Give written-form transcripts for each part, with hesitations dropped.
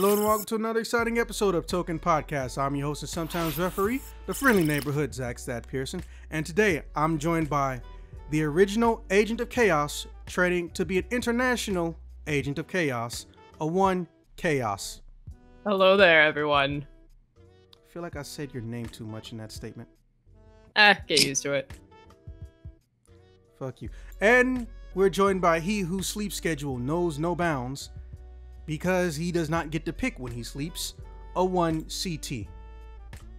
Hello and welcome to another exciting episode of Token Podcast. I'm your host and sometimes referee, the friendly neighborhood Zach Stat Pearson, and today I'm joined by the original Agent of Chaos, training to be an international Agent of Chaos, a one Chaos. Hello there, everyone. I feel like I said your name too much in that statement. Get used to it. Fuck you. And we're joined by he whose sleep schedule knows no bounds, because he does not get to pick when he sleeps, a one CT.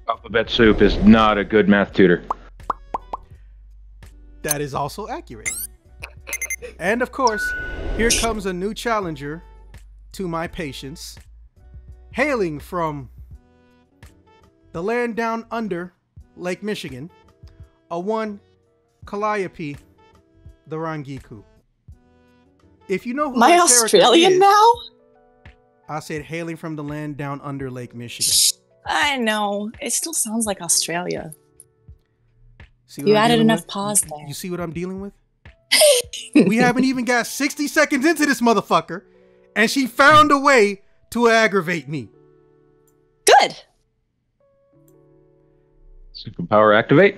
Alphabet soup is not a good math tutor. That is also accurate. And of course, here comes a new challenger to my patience, hailing from the land down under Lake Michigan, a one Calliope the Rangiku. If you know who Am I Australian is, now? I said hailing from the land down under Lake Michigan. I know. It still sounds like Australia. See what You I'm added dealing enough with? pause there. You see what I'm dealing with? We haven't even got 60 seconds into this motherfucker, and she found a way to aggravate me. Good. Superpower activate.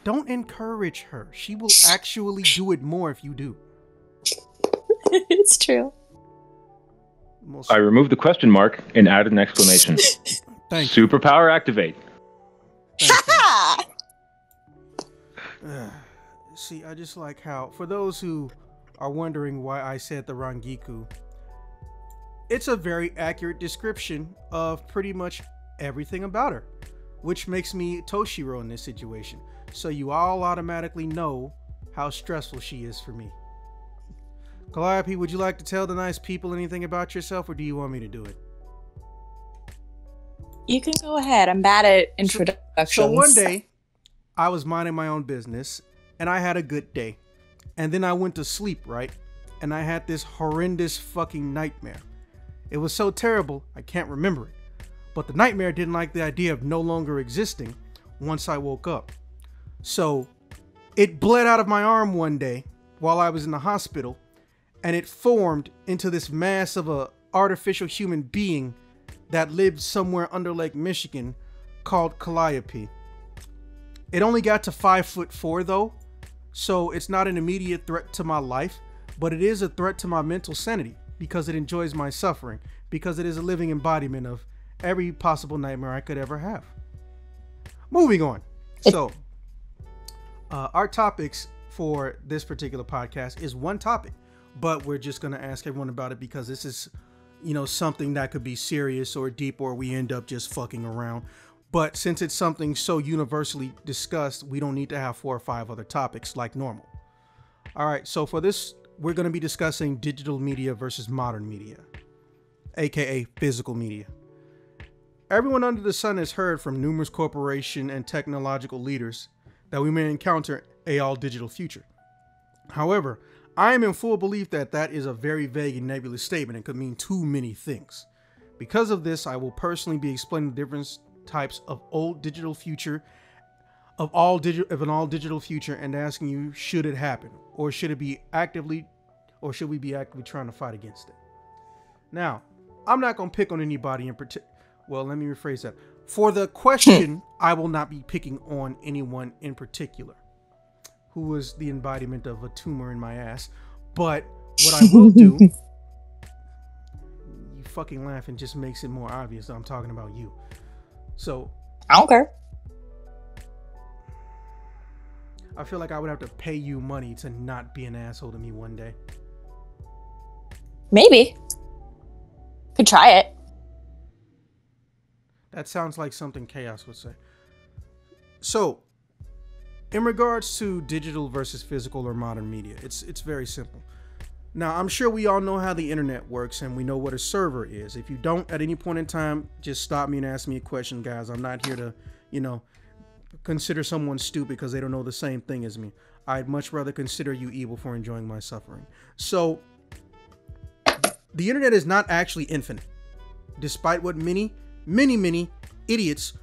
Don't encourage her. She will actually do it more if you do. It's true. I removed the question mark and added an exclamation. Thank you. Superpower activate. See, I just like how, for those who are wondering why I said the Rangiku, it's a very accurate description of pretty much everything about her, which makes me Toshiro in this situation. So you all automatically know how stressful she is for me. Calliope, would you like to tell the nice people anything about yourself, or do you want me to do it? You can go ahead. I'm bad at introductions. So one day, I was minding my own business, and I had a good day. And then I went to sleep, right? And I had this horrendous fucking nightmare. It was so terrible, I can't remember it. But the nightmare didn't like the idea of no longer existing once I woke up. So it bled out of my arm one day while I was in the hospital, and it formed into this mass of a artificial human being that lived somewhere under Lake Michigan called Calliope. It only got to 5'4" though, so it's not an immediate threat to my life, but it is a threat to my mental sanity because it enjoys my suffering, because it is a living embodiment of every possible nightmare I could ever have. Moving on. So, our topics for this particular podcast is one topic, but we're just going to ask everyone about it because this is, something that could be serious or deep, or we end up just fucking around. But since it's something so universally discussed, we don't need to have 4 or 5 other topics like normal. All right, so for this, we're going to be discussing digital media versus modern media, aka physical media. Everyone under the sun has heard from numerous corporation and technological leaders that we may encounter a all-digital future. However, I am in full belief that that is a very vague and nebulous statement and could mean too many things. Because of this, I will personally be explaining the different types of an all-digital future, and asking you, should it happen, or should we be actively trying to fight against it? Now, I'm not going to pick on anybody in particular. Well, let me rephrase that. For the question, I will not be picking on anyone in particular who was the embodiment of a tumor in my ass. But what I will do, you fucking laughing just makes it more obvious that I'm talking about you. So, I don't care. I feel like I would have to pay you money to not be an asshole to me one day. Maybe. Could try it. That sounds like something Chaos would say. So, in regards to digital versus physical or modern media, it's very simple. Now, I'm sure we all know how the internet works and we know what a server is. If you don't, at any point in time, just stop me and ask me a question, guys. I'm not here to, consider someone stupid because they don't know the same thing as me. I'd much rather consider you evil for enjoying my suffering. So, the internet is not actually infinite, despite what many idiots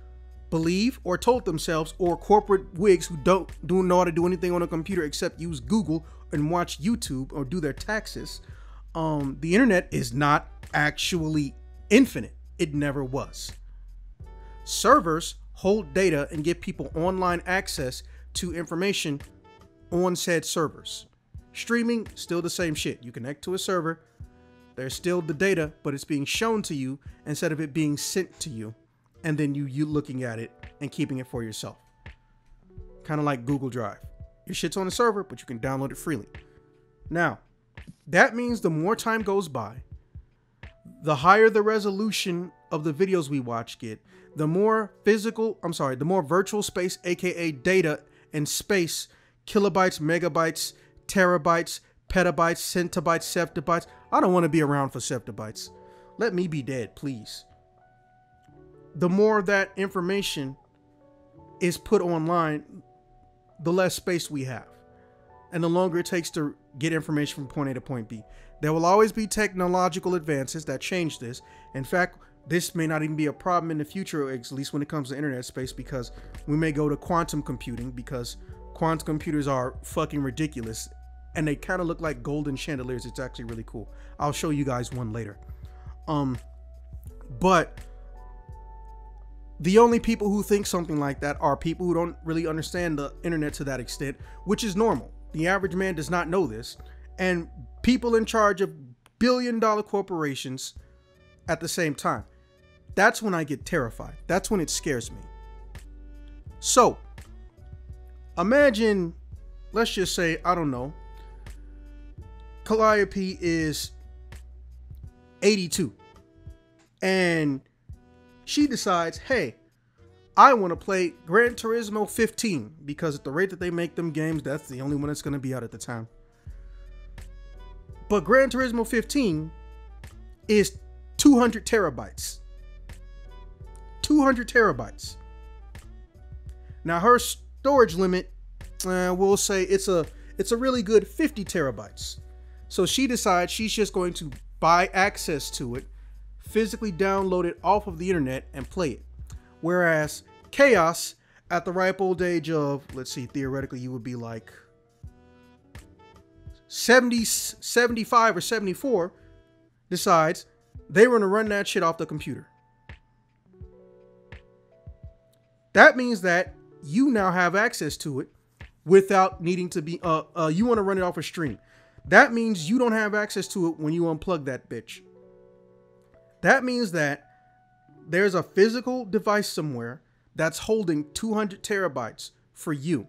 believe or told themselves, or corporate wigs who don't know how to do anything on a computer except use Google and watch YouTube or do their taxes. The internet is not actually infinite. It never was. Servers hold data and give people online access to information on said servers. Streaming, still the same shit. You connect to a server, there's still the data, but it's being shown to you instead of it being sent to you, and then you looking at it and keeping it for yourself. Kind of like Google Drive. Your shit's on the server, but you can download it freely. Now, that means the more time goes by, the higher the resolution of the videos we watch get, the more the more virtual space, aka data and space, kilobytes, megabytes, terabytes, petabytes, centabytes, septabytes. I don't want to be around for septabytes. Let me be dead, please. The more that information is put online, the less space we have, and the longer it takes to get information from point A to point B. There will always be technological advances that change this. In fact, this may not even be a problem in the future, at least when it comes to internet space, because we may go to quantum computing, because quantum computers are fucking ridiculous and they kind of look like golden chandeliers. It's actually really cool. I'll show you guys one later. But the only people who think something like that are people who don't really understand the internet to that extent, which is normal. The average man does not know this. And people in charge of billion-dollar corporations at the same time. That's when I get terrified. That's when it scares me. So, imagine, let's just say, I don't know, Calliope is 82. And she decides, hey, I want to play Gran Turismo 15 because at the rate that they make them games, that's the only one that's going to be out at the time. But Gran Turismo 15 is 200 terabytes. 200 terabytes. Now her storage limit, we'll say it's a really good 50 terabytes. So she decides she's just going to buy access to it, physically download it off of the internet and play it. Whereas Chaos, at the ripe old age of, let's see, theoretically you would be like 70, 75 or 74, decides they want to run that shit off the computer. That means that you now have access to it without needing to be, you want to run it off a stream. That means you don't have access to it when you unplug that bitch. That means that there's a physical device somewhere that's holding 200 terabytes for you.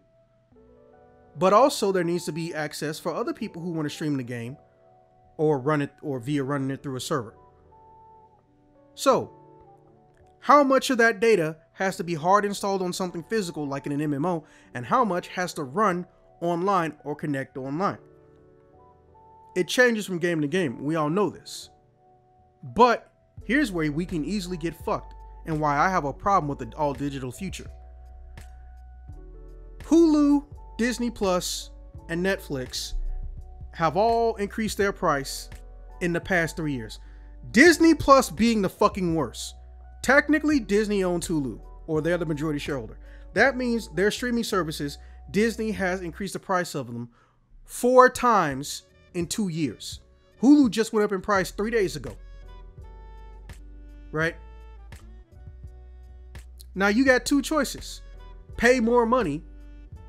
But also there needs to be access for other people who want to stream the game or run it, or via running it through a server. So, how much of that data has to be hard installed on something physical like in an MMO, and how much has to run online or connect online? It changes from game to game. We all know this. But here's where we can easily get fucked, and why I have a problem with the all digital future. Hulu, Disney Plus, and Netflix have all increased their price in the past 3 years. Disney Plus being the fucking worst. Technically, Disney owns Hulu, or they're the majority shareholder. That means their streaming services, Disney has increased the price of them 4 times in 2 years. Hulu just went up in price 3 days ago. Right? Now you got 2 choices. Pay more money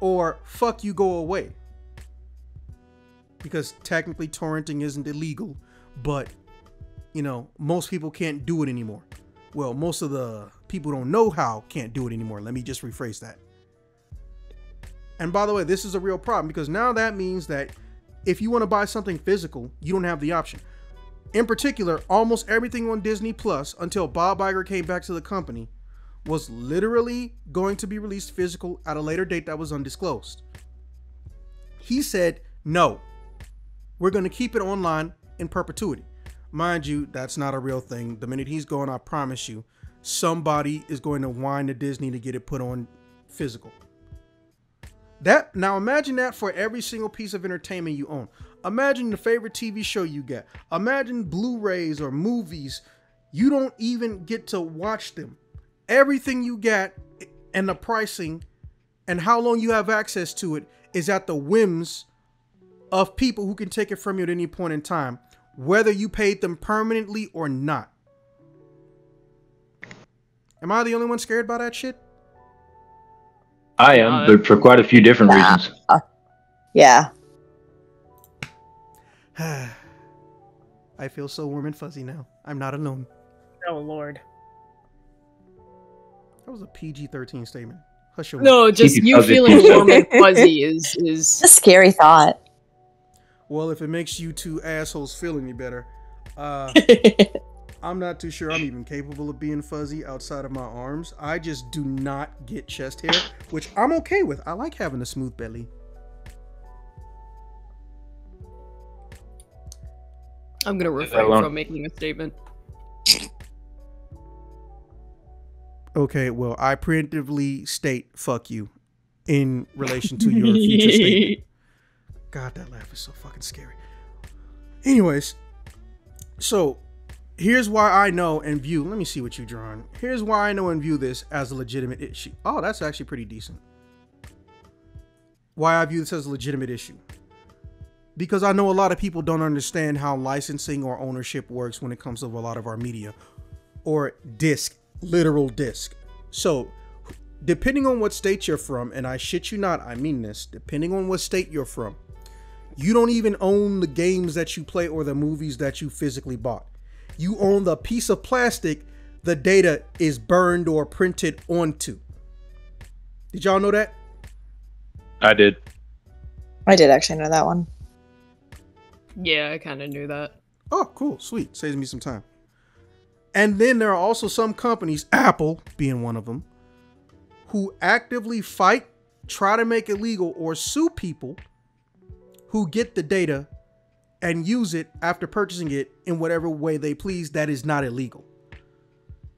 or fuck you, go away. Because technically torrenting isn't illegal, but you know, most people can't do it anymore. Well, most of the people who don't know how can't do it anymore. Let me just rephrase that. And by the way, this is a real problem, because now that means that if you want to buy something physical, you don't have the option. In particular, almost everything on Disney Plus, until Bob Iger came back to the company, was literally going to be released physical at a later date that was undisclosed. He said, no, we're going to keep it online in perpetuity. Mind you, that's not a real thing. The minute he's gone, I promise you, somebody is going to whine to Disney to get it put on physical. Now imagine that for every single piece of entertainment you own. Imagine the favorite TV show you get. Imagine Blu-rays or movies. You don't even get to watch them. Everything you get and the pricing and how long you have access to it is at the whims of people who can take it from you at any point in time whether you paid them permanently or not. Am I the only one scared by that shit? I am, but for quite a few different reasons. Yeah. I feel so warm and fuzzy now. I'm not alone. Oh, Lord. That was a PG-13 statement. Hush your No, just Keep it you fuzzy. feeling warm and fuzzy is It's a scary thought. Well, if it makes you two assholes feel any better, I'm not too sure I'm even capable of being fuzzy outside of my arms. I just do not get chest hair, which I'm okay with. I like having a smooth belly. I'm gonna refrain from making a statement. Okay, well, I preemptively state fuck you in relation to your future statement. God, that laugh is so fucking scary. Anyways, so here's why I know and view, let me see what you drawn. Here's why I know and view this as a legitimate issue. Oh, that's actually pretty decent. Why I view this as a legitimate issue. Because I know a lot of people don't understand how licensing or ownership works when it comes to a lot of our media or disc, literal disc. So depending on what state you're from, and I shit you not, I mean this, depending on what state you're from, you don't even own the games that you play or the movies that you physically bought. You own the piece of plastic the data is burned or printed onto. Did y'all know that? I did. I did actually know that one. Yeah, I kind of knew that. Oh, cool. Sweet. Saves me some time. And then there are also some companies, Apple being one of them, who actively fight, try to make it legal, or sue people who get the data and use it after purchasing it in whatever way they please that is not illegal.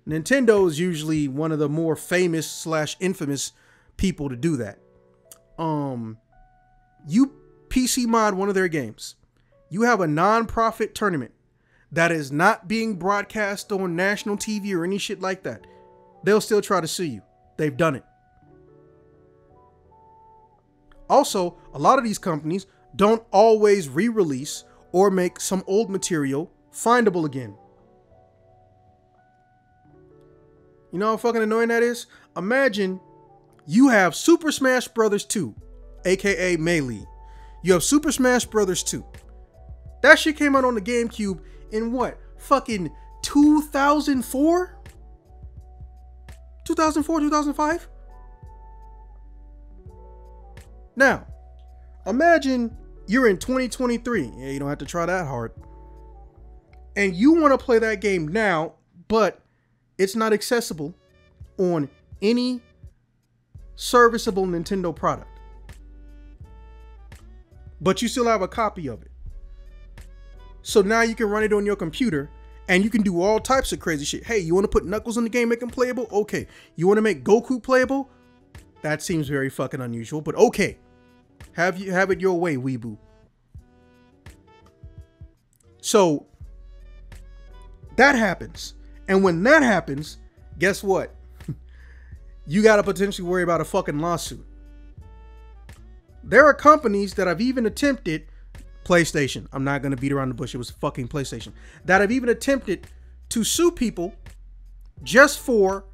Nintendo is usually one of the more famous / infamous people to do that. You PC mod one of their games. You have a non-profit tournament that is not being broadcast on national TV or any shit like that. They'll still try to sue you. They've done it. Also, a lot of these companies don't always re-release or make some old material findable again. You know how fucking annoying that is? Imagine you have Super Smash Bros. 2, a.k.a. Melee. You have Super Smash Bros. 2. That shit came out on the GameCube in what? Fucking 2004? 2004, 2005? Now, imagine you're in 2023. Yeah, you don't have to try that hard. And you want to play that game now, but it's not accessible on any serviceable Nintendo product. But you still have a copy of it. So now you can run it on your computer and you can do all types of crazy shit. Hey, you want to put Knuckles in the game, make him playable? Okay. You want to make Goku playable? That seems very fucking unusual, but okay. Have it your way, weeboo. So that happens. And when that happens, guess what? You got to potentially worry about a fucking lawsuit. There are companies that have even attempted, PlayStation, I'm not going to beat around the bush, it was fucking PlayStation, that have even attempted to sue people just for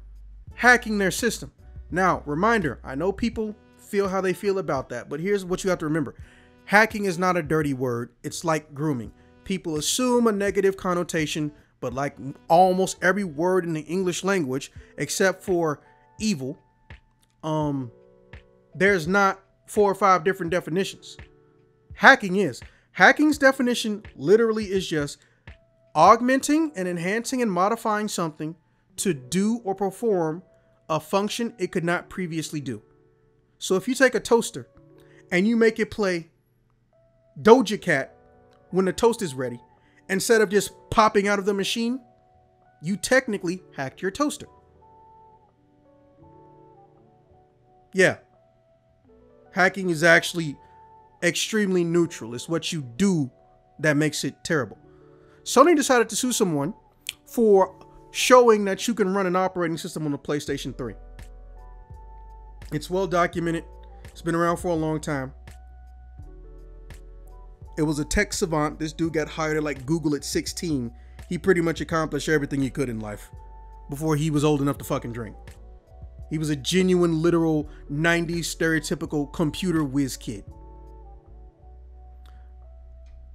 hacking their system. Now, reminder, I know people feel how they feel about that, but here's what you have to remember. Hacking is not a dirty word. It's like grooming. People assume a negative connotation, but like almost every word in the English language, except for evil, there's not 4 or 5 different definitions. Hacking's definition literally is just augmenting and enhancing and modifying something to do or perform a function it could not previously do. So if you take a toaster and you make it play Doja Cat when the toast is ready, instead of just popping out of the machine, you technically hacked your toaster. Yeah. Hacking is actually extremely neutral. It's what you do that makes it terrible. Sony decided to sue someone for showing that you can run an operating system on a PlayStation 3. It's well documented. It's been around for a long time. It was a tech savant. This dude got hired at like Google at 16. He pretty much accomplished everything he could in life before he was old enough to fucking drink. He was a genuine, literal 90s stereotypical computer whiz kid.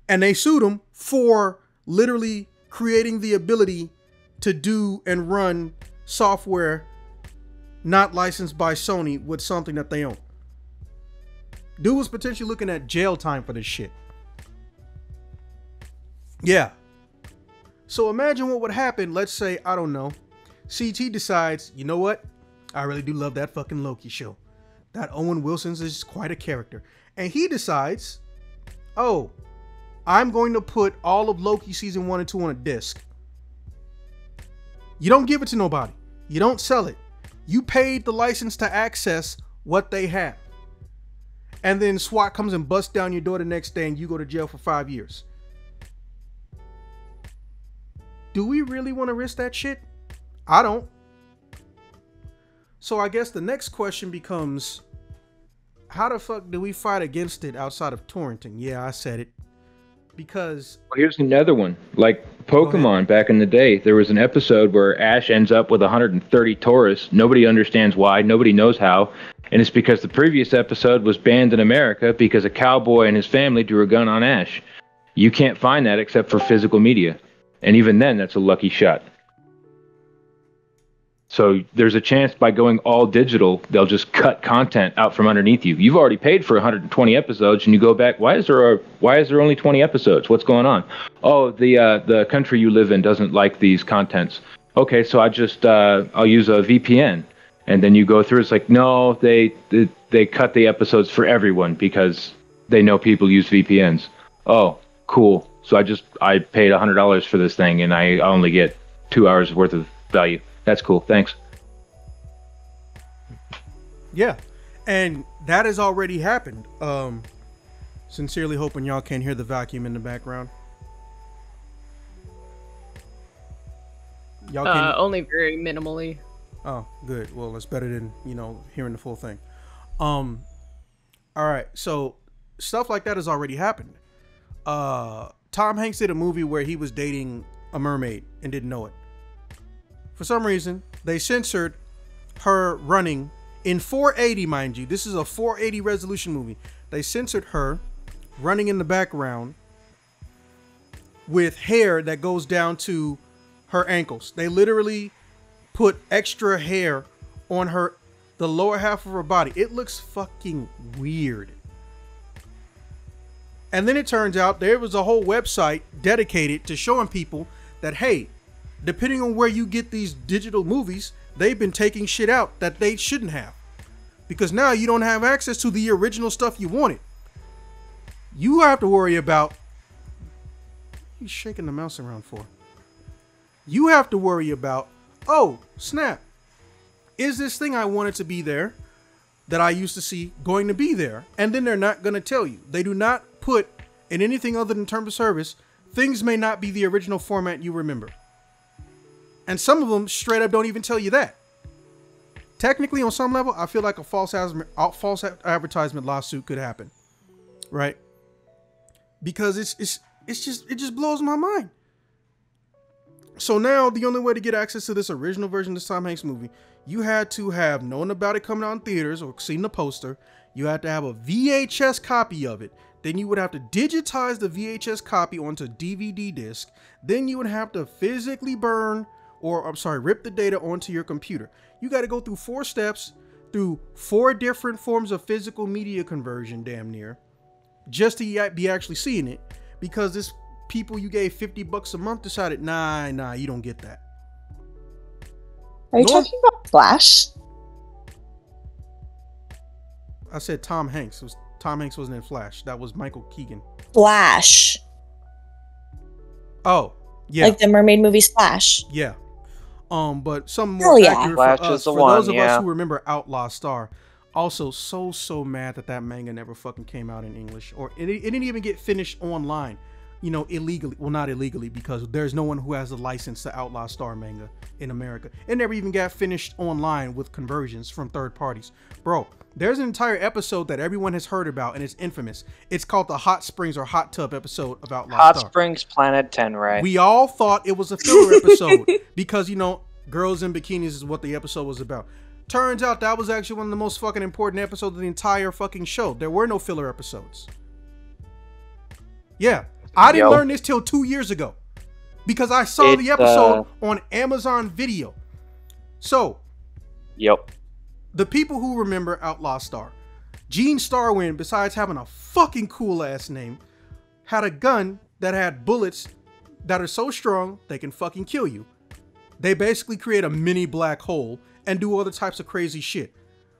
And they sued him for literally creating the ability to do and run software not licensed by Sony with something that they own. Dude was potentially looking at jail time for this shit. Yeah. So imagine what would happen. Let's say, I don't know, CT decides, you know what? I really do love that fucking Loki show. That Owen Wilson's is quite a character. And he decides, oh, I'm going to put all of Loki season 1 and 2 on a disc. You don't give it to nobody. You don't sell it. You paid the license to access what they have. And then SWAT comes and busts down your door the next day and you go to jail for 5 years. Do we really want to risk that shit? I don't. So I guess the next question becomes, how the fuck do we fight against it outside of torrenting? Yeah, I said it. Because here's another one. Like Pokemon back in the day, there was an episode where Ash ends up with 130 Tauros. Nobody understands why. Nobody knows how. And it's because the previous episode was banned in America because a cowboy and his family drew a gun on Ash. You can't find that except for physical media. And even then, that's a lucky shot. So there's a chance by going all digital, they'll just cut content out from underneath you. You've already paid for 120 episodes, and you go back. Why is there only 20 episodes? What's going on? Oh, the country you live in doesn't like these contents. Okay, so I'll use a VPN, and then you go through. It's like, no, they cut the episodes for everyone because they know people use VPNs. Oh, cool. So I paid $100 for this thing, and I only get 2 hours worth of value. That's cool. Thanks. Yeah. And that has already happened. Sincerely hoping y'all can't hear the vacuum in the background. Y'all can only very minimally. Oh, good. Well, it's better than, hearing the full thing. All right. So stuff like that has already happened. Tom Hanks did a movie where he was dating a mermaid and didn't know it. For some reason, they censored her running in 480, mind you. This is a 480 resolution movie. They censored her running in the background with hair that goes down to her ankles. They literally put extra hair on the lower half of her body. It looks fucking weird. And then it turns out there was a whole website dedicated to showing people that, hey, depending on where you get these digital movies, they've been taking shit out that they shouldn't have. Because now you don't have access to the original stuff you wanted. You have to worry about... What are you shaking the mouse around for? You have to worry about, oh, snap. Is this thing I wanted to be there, that I used to see, going to be there? And then they're not going to tell you. They do not put in anything other than terms of service, things may not be the original format you remember. And some of them straight up don't even tell you that. Technically, on some level, I feel like a false advertisement lawsuit could happen, right? Because it just blows my mind. So now the only way to get access to this original version of this Tom Hanks movie, you had to have known about it coming out in theaters or seen the poster. You had to have a VHS copy of it. Then you would have to digitize the VHS copy onto DVD disc. Then you would have to physically rip the data onto your computer. You got to go through 4 steps, through 4 different forms of physical media conversion, damn near, just to be actually seeing it. Because this people you gave $50 a month decided, nah, you don't get that. Are you talking about Flash? I said Tom Hanks. Tom Hanks wasn't in Flash. That was Michael Keegan. Flash. Oh, yeah. Like the mermaid movie Splash. Yeah. But some more accurate Flash for us. is the For one, those of us who remember Outlaw Star, also so mad that manga never fucking came out in English, or it didn't even get finished online. illegally. Well, not illegally, because there's no one who has a license to outlaw Star manga in America. It never even got finished online with conversions from third parties. Bro, there's an entire episode that everyone has heard about, and it's infamous. It's called the Hot Springs or Hot Tub episode of Outlaw Hot Star. Springs Planet 10, right? We all thought it was a filler episode because, girls in bikinis is what the episode was about. Turns out that was actually one of the most fucking important episodes of the entire fucking show. There were no filler episodes. Yeah. I didn't learn this till 2 years ago because I saw the episode on Amazon Video. So, the people who remember Outlaw Star, Gene Starwind, besides having a fucking cool ass name, had a gun that had bullets that are so strong they can fucking kill you. They basically create a mini black hole and do other types of crazy shit.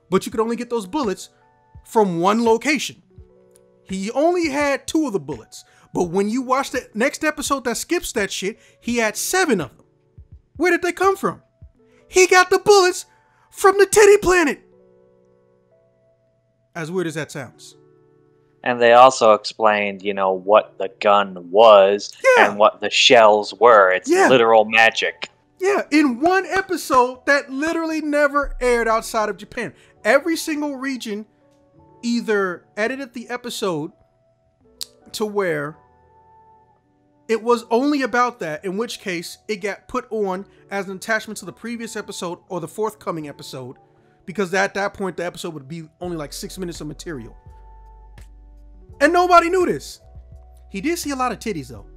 But you could only get those bullets from one location. He only had 2 of the bullets. But when you watch the next episode that skips that shit, he had 7 of them. Where did they come from? He got the bullets from the Titty Planet. As weird as that sounds. And they also explained, what the gun was and what the shells were. It's literal magic. Yeah, in one episode that literally never aired outside of Japan. Every single region either edited the episode to where it was only about that, in which case it got put on as an attachment to the previous episode or the forthcoming episode, because at that point the episode would be only like 6 minutes of material. And nobody knew this. He did see a lot of titties though.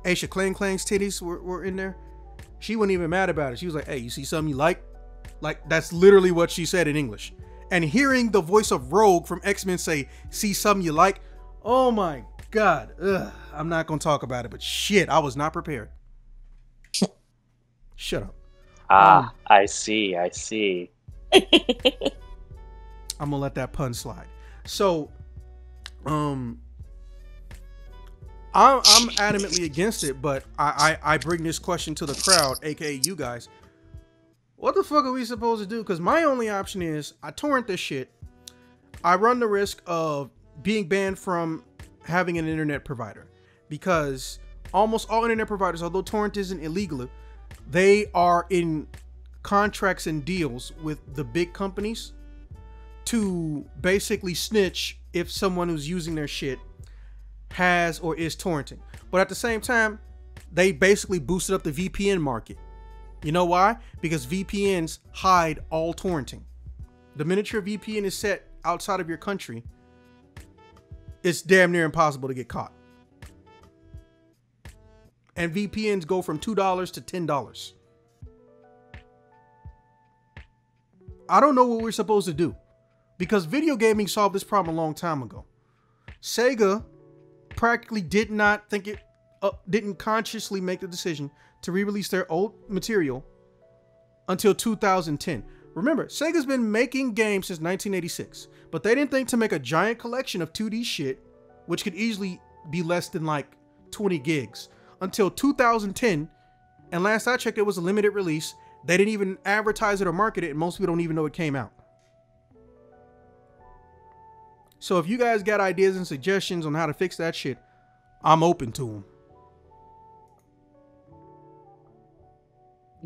Aisha Clang Clang's titties were in there. She wasn't even mad about it. She was like, hey, you see something you like? Like, that's literally what she said in English. And hearing the voice of Rogue from X-Men say, see something you like? Oh my God. Ugh, I'm not going to talk about it, but shit, I was not prepared. Shut up. I see. I'm going to let that pun slide. So, I'm adamantly against it, but I bring this question to the crowd, aka you guys. What the fuck are we supposed to do? Because my only option is I torrent this shit. I run the risk of being banned from having an internet provider, because almost all internet providers, although torrent isn't illegal, they are in contracts and deals with the big companies to basically snitch if someone who's using their shit has or is torrenting. But at the same time, they basically boosted up the VPN market. You know why? Because VPNs hide all torrenting. The minute your VPN is set outside of your country, it's damn near impossible to get caught. And VPNs go from $2 to $10. I don't know what we're supposed to do, because video gaming solved this problem a long time ago. Sega practically didn't consciously make the decision to re-release their old material until 2010. Remember, Sega's been making games since 1986, but they didn't think to make a giant collection of 2D shit, which could easily be less than like 20 gigs, until 2010. And last I checked, it was a limited release. They didn't even advertise it or market it, and most people don't even know it came out. So if you guys got ideas and suggestions on how to fix that shit, I'm open to them.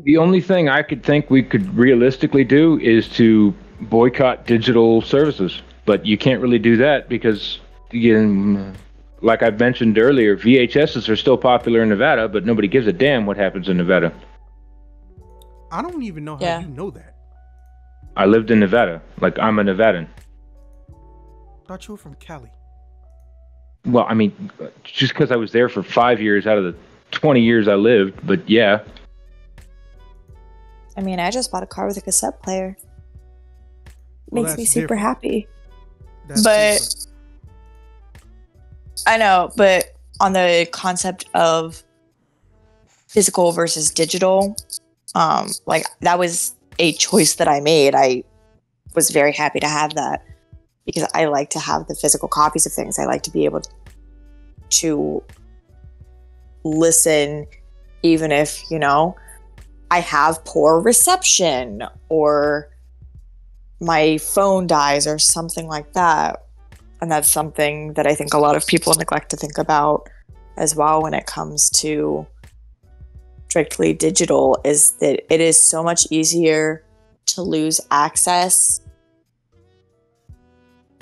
The only thing I could think we could realistically do is to boycott digital services. But you can't really do that because, again, like I mentioned earlier, VHSs are still popular in Nevada, but nobody gives a damn what happens in Nevada. I don't even know how you know that. I lived in Nevada. Like, I'm a Nevadan. Thought you were from Cali. Well, I mean, just because I was there for 5 years out of the 20 years I lived, but yeah. I mean, I just bought a car with a cassette player. Well, Makes me super happy. That's but different. I know, but on the concept of physical versus digital, like that was a choice that I made. I was very happy to have that because I like to have the physical copies of things. I like to be able to listen, even if, I have poor reception or my phone dies or something like that. And that's something that I think a lot of people neglect to think about as well when it comes to strictly digital is that it is so much easier to lose access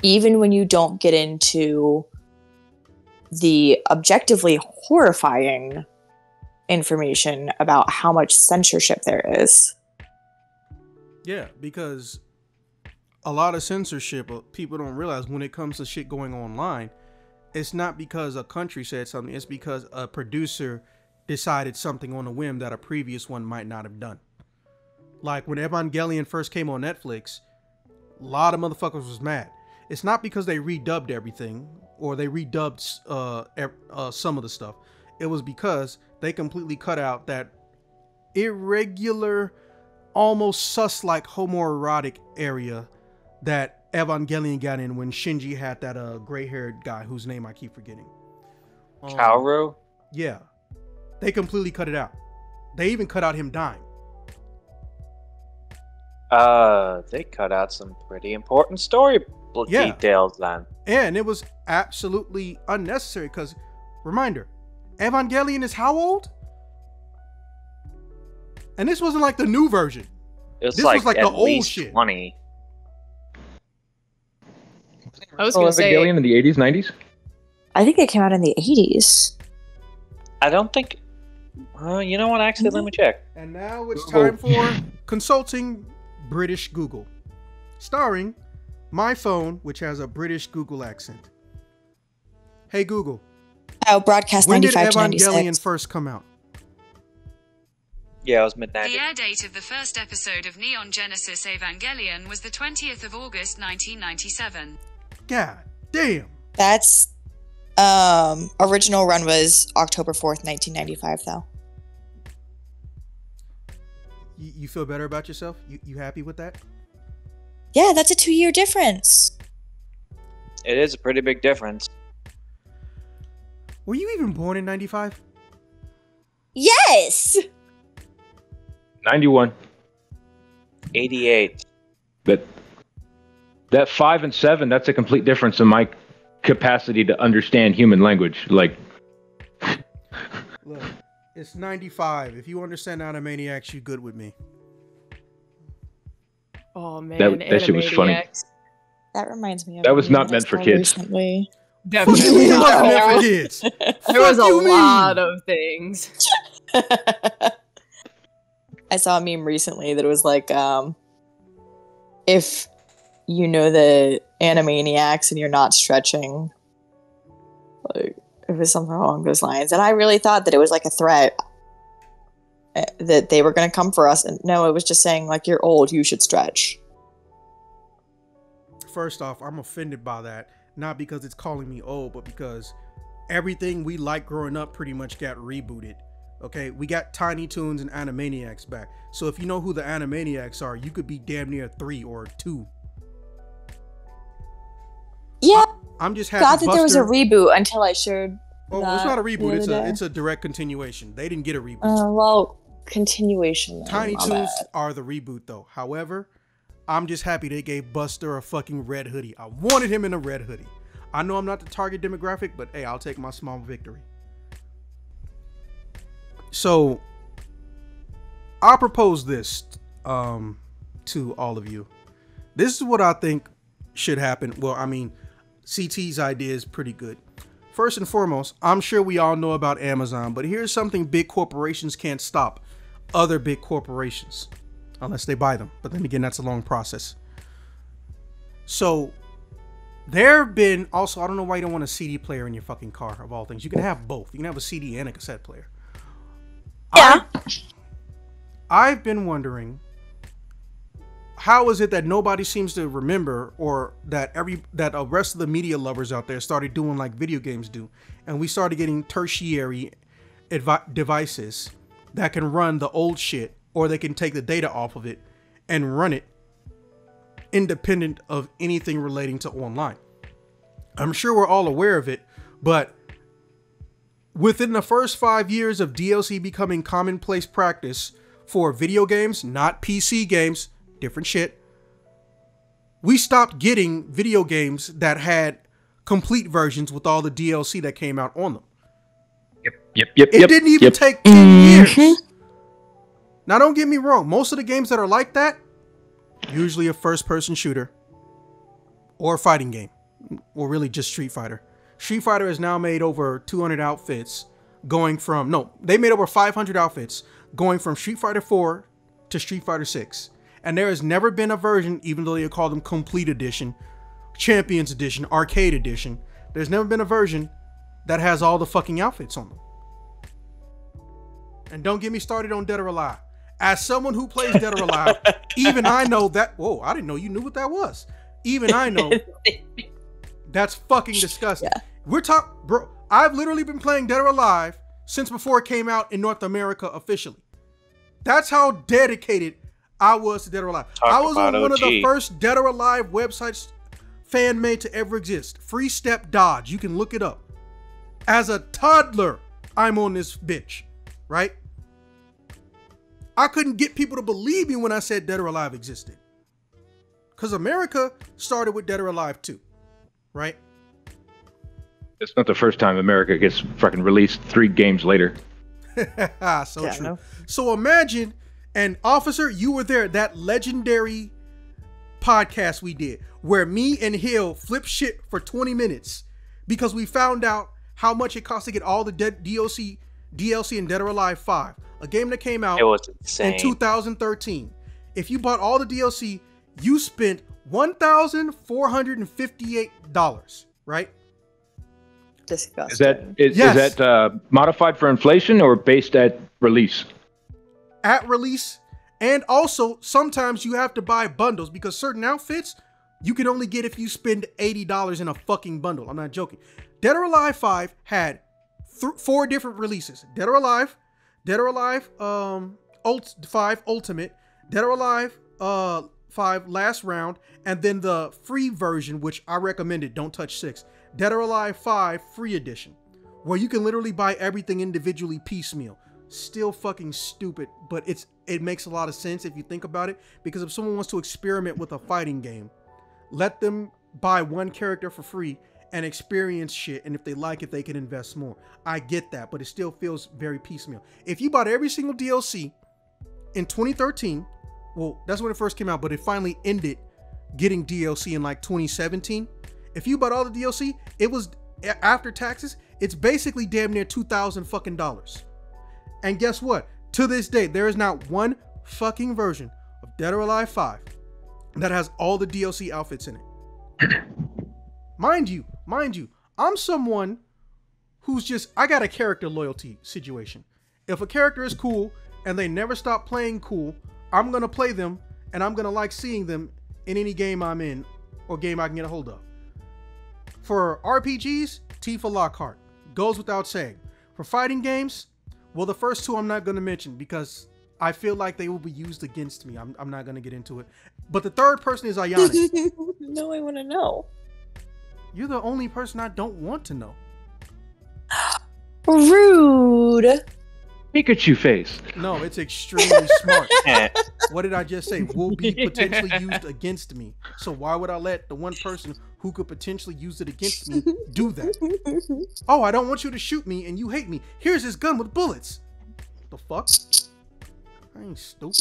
even when you don't get into the objectively horrifying information about how much censorship there is. Yeah, because a lot of censorship, people don't realize when it comes to shit going online, it's not because a country said something, it's because a producer decided something on a whim that a previous one might not have done. Like when Evangelion first came on Netflix, a lot of motherfuckers was mad. It's not because they redubbed everything or they redubbed some of the stuff. It was because they completely cut out that irregular, almost sus-like homoerotic area that Evangelion got in when Shinji had that gray-haired guy whose name I keep forgetting. Kaoru? Yeah. They completely cut it out. They even cut out him dying. They cut out some pretty important story details then. And it was absolutely unnecessary because, reminder, Evangelion is how old? And this wasn't like the new version. This was like the old shit. 20. I was gonna say Evangelion in the 80s, 90s? I think it came out in the 80s. I don't think... you know what? Actually, let me check. And now it's time for Consulting British Google. Starring my phone, which has a British Google accent. Hey Google. Oh, broadcast When did 95 to Evangelion 96. first come out? Yeah, it was mid-90s. The air date of the first episode of Neon Genesis Evangelion was the 20th of August 1997. God damn. That's original run was October 4th, 1995 though. You feel better about yourself? You happy with that? Yeah, that's a 2-year difference. It is a pretty big difference. Were you even born in 95? Yes! 91. 88. That 5 and 7, that's a complete difference in my capacity to understand human language. Like, Look, it's 95. If you understand Animaniacs, you good with me. Oh man, that shit was funny. Animaniacs. That reminds me of That was a movie not meant I for saw kids. recently. Fuck you, Definitely. it wasn't meant for kids. There was a Fuck you, mean? lot of things. I saw a meme recently that was like, if you know the Animaniacs and you're not stretching, like, it was something along those lines. And I really thought that it was like a threat that they were going to come for us. And no, it was just saying like, you're old, you should stretch. First off, I'm offended by that. Not because it's calling me old, but because everything we liked growing up pretty much got rebooted. Okay, we got Tiny Toons and Animaniacs back. So if you know who the Animaniacs are, you could be damn near 3 or 2. Yeah, I'm just happy. thought that there was a reboot until I shared. Oh, it's not a reboot. It's a direct continuation. They didn't get a reboot. Well, continuation. Then. Tiny My Toons bad. are the reboot, though. However, I'm just happy they gave Buster a fucking red hoodie. I wanted him in a red hoodie. I know I'm not the target demographic, but hey, I'll take my small victory. So, I'll propose this to all of you. This is what I think should happen. Well, I mean, CT's idea is pretty good. First and foremost, I'm sure we all know about Amazon, but here's something big corporations can't stop other big corporations unless they buy them. But then again, that's a long process. So, there have been also, I don't know why you don't want a CD player in your fucking car, of all things. You can have both. You can have a CD and a cassette player. Yeah. I've been wondering, how is it that nobody seems to remember, or that the rest of the media lovers out there started doing like video games do, and we started getting tertiary devices that can run the old shit, or they can take the data off of it and run it independent of anything relating to online. I'm sure we're all aware of it, but within the first 5 years of DLC becoming commonplace practice for video games, not PC games, different shit, we stopped getting video games that had complete versions with all the DLC that came out on them. Yep. It didn't even take 10 years. Now, don't get me wrong. Most of the games that are like that, usually a first-person shooter or a fighting game, or really just Street Fighter. Street Fighter has now made over 200 outfits, they made over 500 outfits, going from Street Fighter 4 to Street Fighter 6. And there has never been a version, even though they call them Complete Edition, Champions Edition, Arcade Edition, there's never been a version that has all the fucking outfits on them. And don't get me started on Dead or Alive. As someone who plays Dead or Alive, even I know that. Whoa, I didn't know you knew what that was. Even I know that's fucking disgusting. Yeah. We're talking, bro. I've literally been playing Dead or Alive since before it came out in North America officially. That's how dedicated I was to Dead or Alive. I was on one of the first Dead or Alive websites fan made to ever exist. Free Step Dodge. You can look it up. As a toddler, I'm on this bitch, right? I couldn't get people to believe me when I said Dead or Alive existed. Because America started with Dead or Alive 2, right? It's not the first time America gets fucking released 3 games later. So true. No. So imagine, and Officer, you were there, that legendary podcast we did, where me and Hill flipped shit for 20 minutes because we found out how much it cost to get all the DLC in Dead or Alive 5. A game that came out in 2013. If you bought all the DLC, you spent $1,458, right? Disgusting. Is that modified for inflation or based at release? At release. And also, sometimes you have to buy bundles because certain outfits you can only get if you spend $80 in a fucking bundle. I'm not joking. Dead or Alive 5 had 4 different releases. Dead or Alive 5 Ultimate, Dead or Alive 5 Last Round, and then the free version, which I recommended, don't touch 6. Dead or Alive 5 Free Edition, where you can literally buy everything individually piecemeal. Still fucking stupid, but it makes a lot of sense if you think about it, because if someone wants to experiment with a fighting game, let them buy one character for free and experience shit, and if they like it, they can invest more. I get that, but it still feels very piecemeal. If you bought every single DLC in 2013, well, that's when it first came out, but it finally ended getting DLC in like 2017. If you bought all the DLC, it was, after taxes, it's basically damn near $2,000 fucking dollars. And guess what? To this day, there is not one fucking version of Dead or Alive 5 that has all the DLC outfits in it. Mind you, I'm someone who's just, I got a character loyalty situation. If a character is cool and they never stop playing cool, I'm going to play them and I'm going to like seeing them in any game I'm in or game I can get a hold of. For RPGs, Tifa Lockhart. Goes without saying. For fighting games, well, the first 2 I'm not going to mention because I feel like they will be used against me. I'm not going to get into it. But the third person is eyonex. No, I want to know. You're the only person I don't want to know. Rude. Pikachu face. No, it's extremely smart. What did I just say? Will be potentially used against me. So why would I let the one person who could potentially use it against me do that? Oh, I don't want you to shoot me and you hate me. Here's this gun with bullets. The fuck? I ain't stupid.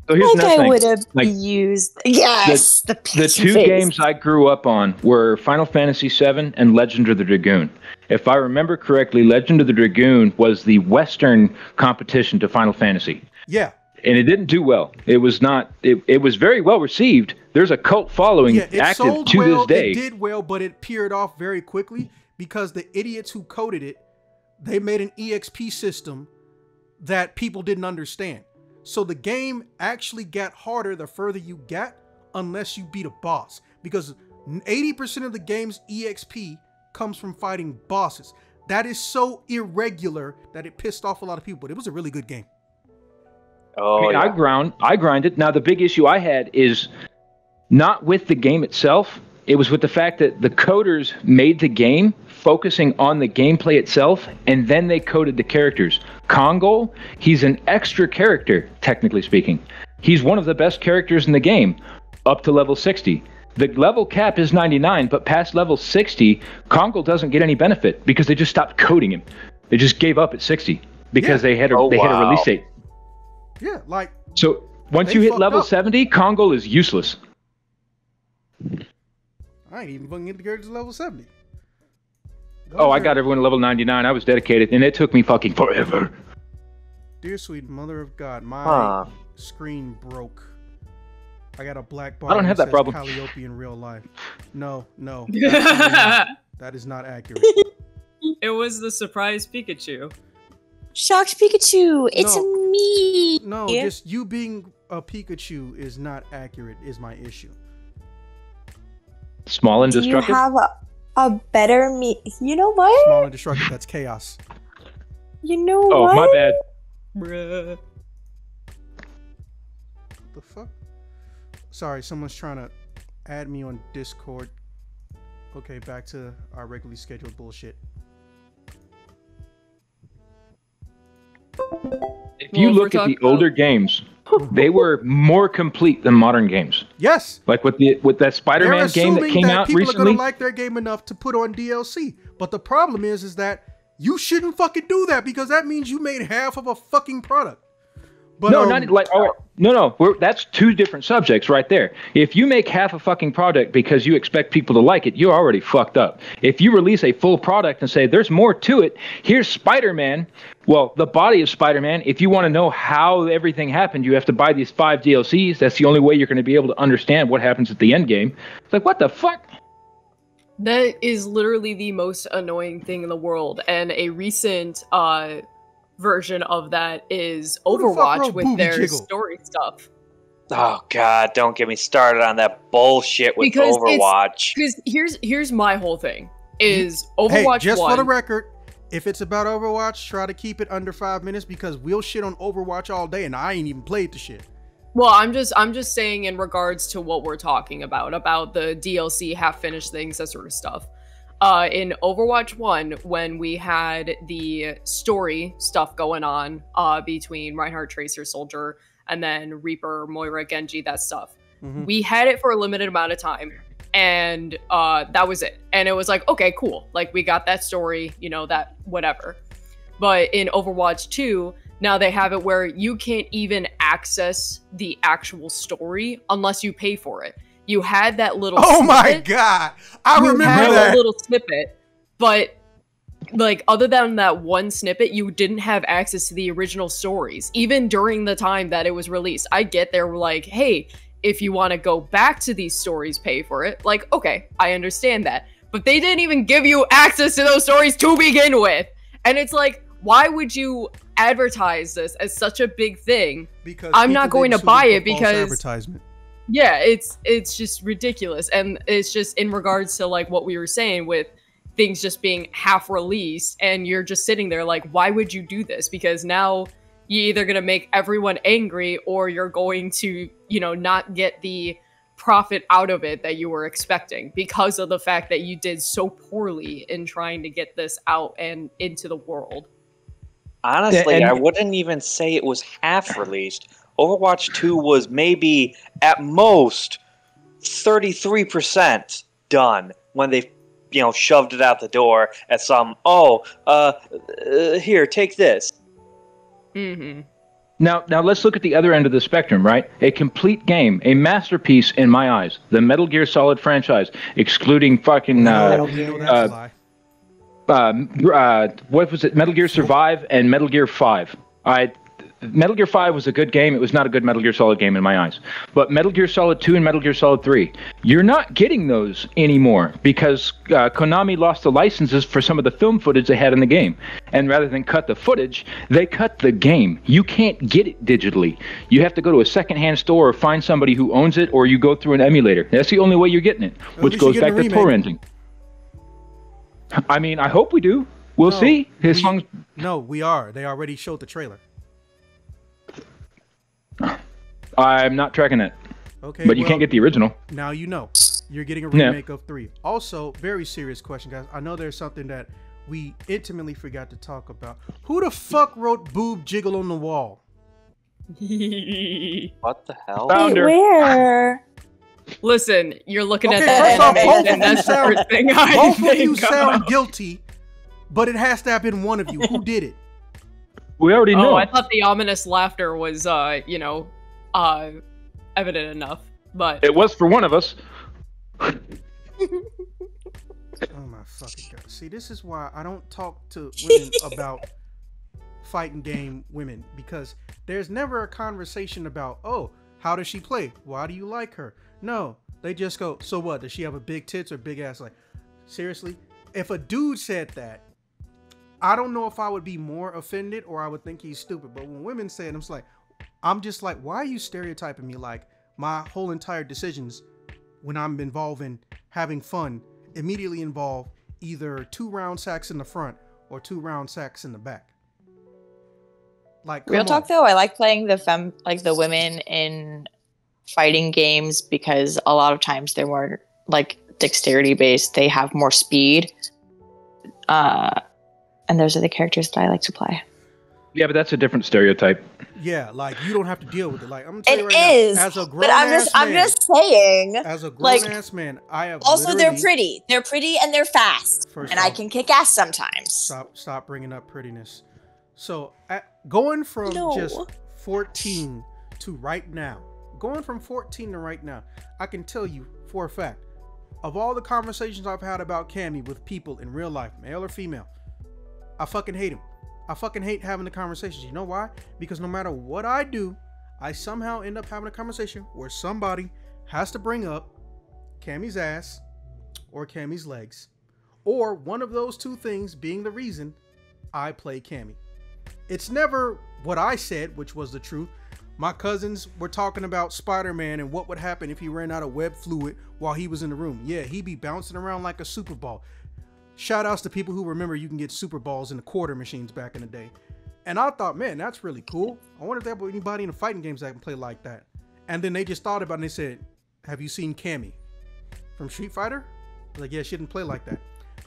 So here's another thing. I would have used the two games I grew up on were Final Fantasy VII and Legend of the Dragoon. If I remember correctly, Legend of the Dragoon was the Western competition to Final Fantasy. Yeah. And it didn't do well. It was not. It was very well received. There's a cult following active to this day. It did well, but it peered off very quickly because the idiots who coded it, they made an EXP system that people didn't understand. So the game actually got harder the further you got, unless you beat a boss. Because 80% of the game's EXP comes from fighting bosses. That is so irregular that it pissed off a lot of people. But it was a really good game. Oh, I mean, I grinded. Now the big issue I had is not with the game itself. It was with the fact that the coders made the game focusing on the gameplay itself, and then they coded the characters. Kongol, he's an extra character, technically speaking. He's one of the best characters in the game, up to level 60. The level cap is 99, but past level 60, Kongol doesn't get any benefit because they just stopped coding him. They just gave up at 60 because they had a release date. Yeah, like. So once you hit level 70, Kongol is useless. I ain't even fucking get the characters level 70. I got everyone to level 99. I was dedicated, and it took me fucking forever. Dear sweet mother of God, my screen broke. I got a black bar. I don't have that problem. Calliope in real life. No. That is not accurate. It was the surprise Pikachu. Shocked Pikachu, it's me. No, just you being a Pikachu is not accurate. Is my issue. Small and destructive. Do you have a better me? You know what? Small and destructive. That's chaos. You know what? Oh, my bad. Bruh. The fuck? Sorry, someone's trying to add me on Discord. Okay, back to our regularly scheduled bullshit. If you look at the older games, they were more complete than modern games. Yes. Like with that Spider-Man game that came out recently. People are gonna like their game enough to put on DLC. But the problem is that you shouldn't fucking do that because that means you made half of a fucking product. But, no, not like no. That's two different subjects right there. If you make half a fucking product because you expect people to like it, you're already fucked up. If you release a full product and say there's more to it, here's Spider-Man. Well, the body of Spider-Man. If you want to know how everything happened, you have to buy these 5 DLCs. That's the only way you're going to be able to understand what happens at the end game. It's like, what the fuck? That is literally the most annoying thing in the world. And a recent version of that is Overwatch with their story stuff. Oh God, don't get me started on that bullshit with Overwatch. Because here's my whole thing is Overwatch. Hey, just for the record, if it's about Overwatch, try to keep it under 5 minutes because we'll shit on Overwatch all day and I ain't even played the shit. Well, I'm just saying in regards to what we're talking about the DLC half-finished things, that sort of stuff. In Overwatch 1, when we had the story stuff going on between Reinhardt, Tracer, Soldier, and then Reaper, Moira, Genji, that stuff, we had it for a limited amount of time, and that was it. And it was like, okay, cool. Like, we got that story, you know, that whatever. But in Overwatch 2, now they have it where you can't even access the actual story unless you pay for it. You had that little snippet. My God. I remember that. A little snippet, but like other than that one snippet, you didn't have access to the original stories, even during the time that it was released. I get they were like, hey, if you want to go back to these stories, pay for it. Like, okay, I understand that. But they didn't even give you access to those stories to begin with. And it's like, why would you advertise this as such a big thing? Because I'm not going to buy it because advertisement. Yeah, it's just ridiculous. And it's just in regards to like what we were saying with things just being half released and you're just sitting there like, why would you do this? Because now you're either going to make everyone angry or you're going to, you know, not get the profit out of it that you were expecting because of the fact that you did so poorly in trying to get this out and into the world. Honestly, I wouldn't even say it was half released. Overwatch 2 was maybe, at most, 33% done when they, you know, shoved it out the door at some, here, take this. Mm-hmm. Now let's look at the other end of the spectrum, right? A complete game, a masterpiece in my eyes, the Metal Gear Solid franchise, excluding fucking, what was it, Metal Gear Survive and Metal Gear 5. Metal Gear 5 was a good game. It was not a good Metal Gear Solid game in my eyes. But Metal Gear Solid 2 and Metal Gear Solid 3, you're not getting those anymore because Konami lost the licenses for some of the film footage they had in the game. And rather than cut the footage, they cut the game. You can't get it digitally. You have to go to a secondhand store or find somebody who owns it, or you go through an emulator. That's the only way you're getting it, which goes back to torrenting. I mean, I hope we do. We'll see. No, we are. They already showed the trailer. I'm not tracking it. Okay, but you can't get the original. Now you know. You're getting a remake of 3. Also, very serious question, guys. I know there's something that we intimately forgot to talk about. Who the fuck wrote Boob Jiggle on the Wall? What the hell? Wait, where? Listen, you're looking at that animation. That's the first thing I both of you sound guilty but it has to have been one of you. Who did it? We already know. Oh, I thought the ominous laughter was, evident enough, but It was for one of us. Oh my fucking god! See, this is why I don't talk to women about fighting game women, because there's never a conversation about, oh, how does she play? Why do you like her? No, they just go, so what? Does she have a big tits or big ass? Like, seriously? If a dude said that, I don't know if I would be more offended or I would think he's stupid. But when women say it, I'm just like, why are you stereotyping me? Like, my whole entire decisions when I'm involved in having fun immediately involve either 2 round sacks in the front or 2 round sacks in the back. Like, Real talk though, I like playing the women in fighting games because a lot of times they're more like dexterity based. They have more speed. And those are the characters that I like to play. Yeah, but that's a different stereotype. Yeah, like you don't have to deal with it. Like I'm gonna tell you It right is, now, as a grown but I'm just saying. As a grown like, ass man, I have also they're pretty. They're pretty and they're fast, First and off, I can kick ass sometimes. Stop bringing up prettiness. So going from just 14 to right now, I can tell you for a fact, of all the conversations I've had about Cammy with people in real life, male or female, I fucking hate him. I fucking hate having the conversations. You know why? Because no matter what I do, I somehow end up having a conversation where somebody has to bring up Cammy's ass or Cammy's legs, or one of those two things being the reason I play Cammy. It's never what I said, which was the truth. My cousins were talking about Spider-Man and what would happen if he ran out of web fluid while he was in the room. Yeah, he'd be bouncing around like a Super Ball. Shout outs to people who remember you can get Super Balls in the quarter machines back in the day. And I thought, man, that's really cool. I wonder if there was anybody in the fighting games that can play like that. And then they just thought about it and they said, have you seen Cammy from Street Fighter? I was like, yeah, she didn't play like that.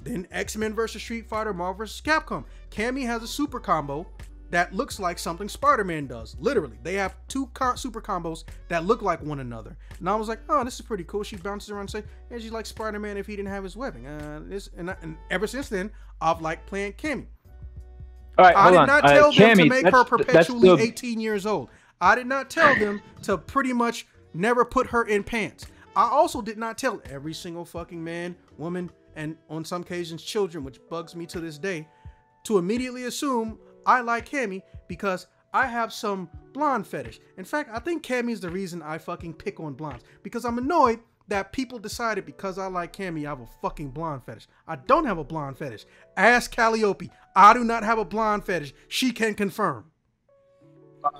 Then X-Men versus Street Fighter, Marvel versus Capcom. Cammy has a super combo that looks like something Spider-Man does. Literally, they have 2 super combos that look like one another. And I was like, oh, this is pretty cool. She bounces around and says, yeah, she's like Spider-Man if he didn't have his webbing. And ever since then, I've liked playing Cammy. All right, I did not tell them Cammy, to make her perpetually 18 years old. I did not tell them to pretty much never put her in pants. I also did not tell every single fucking man, woman, and on some occasions children, which bugs me to this day, to immediately assume I like Cammy because I have some blonde fetish. In fact, I think Cammy is the reason I fucking pick on blondes, because I'm annoyed that people decided because I like Cammy, I have a fucking blonde fetish. I don't have a blonde fetish. Ask Calliope. I do not have a blonde fetish. She can confirm.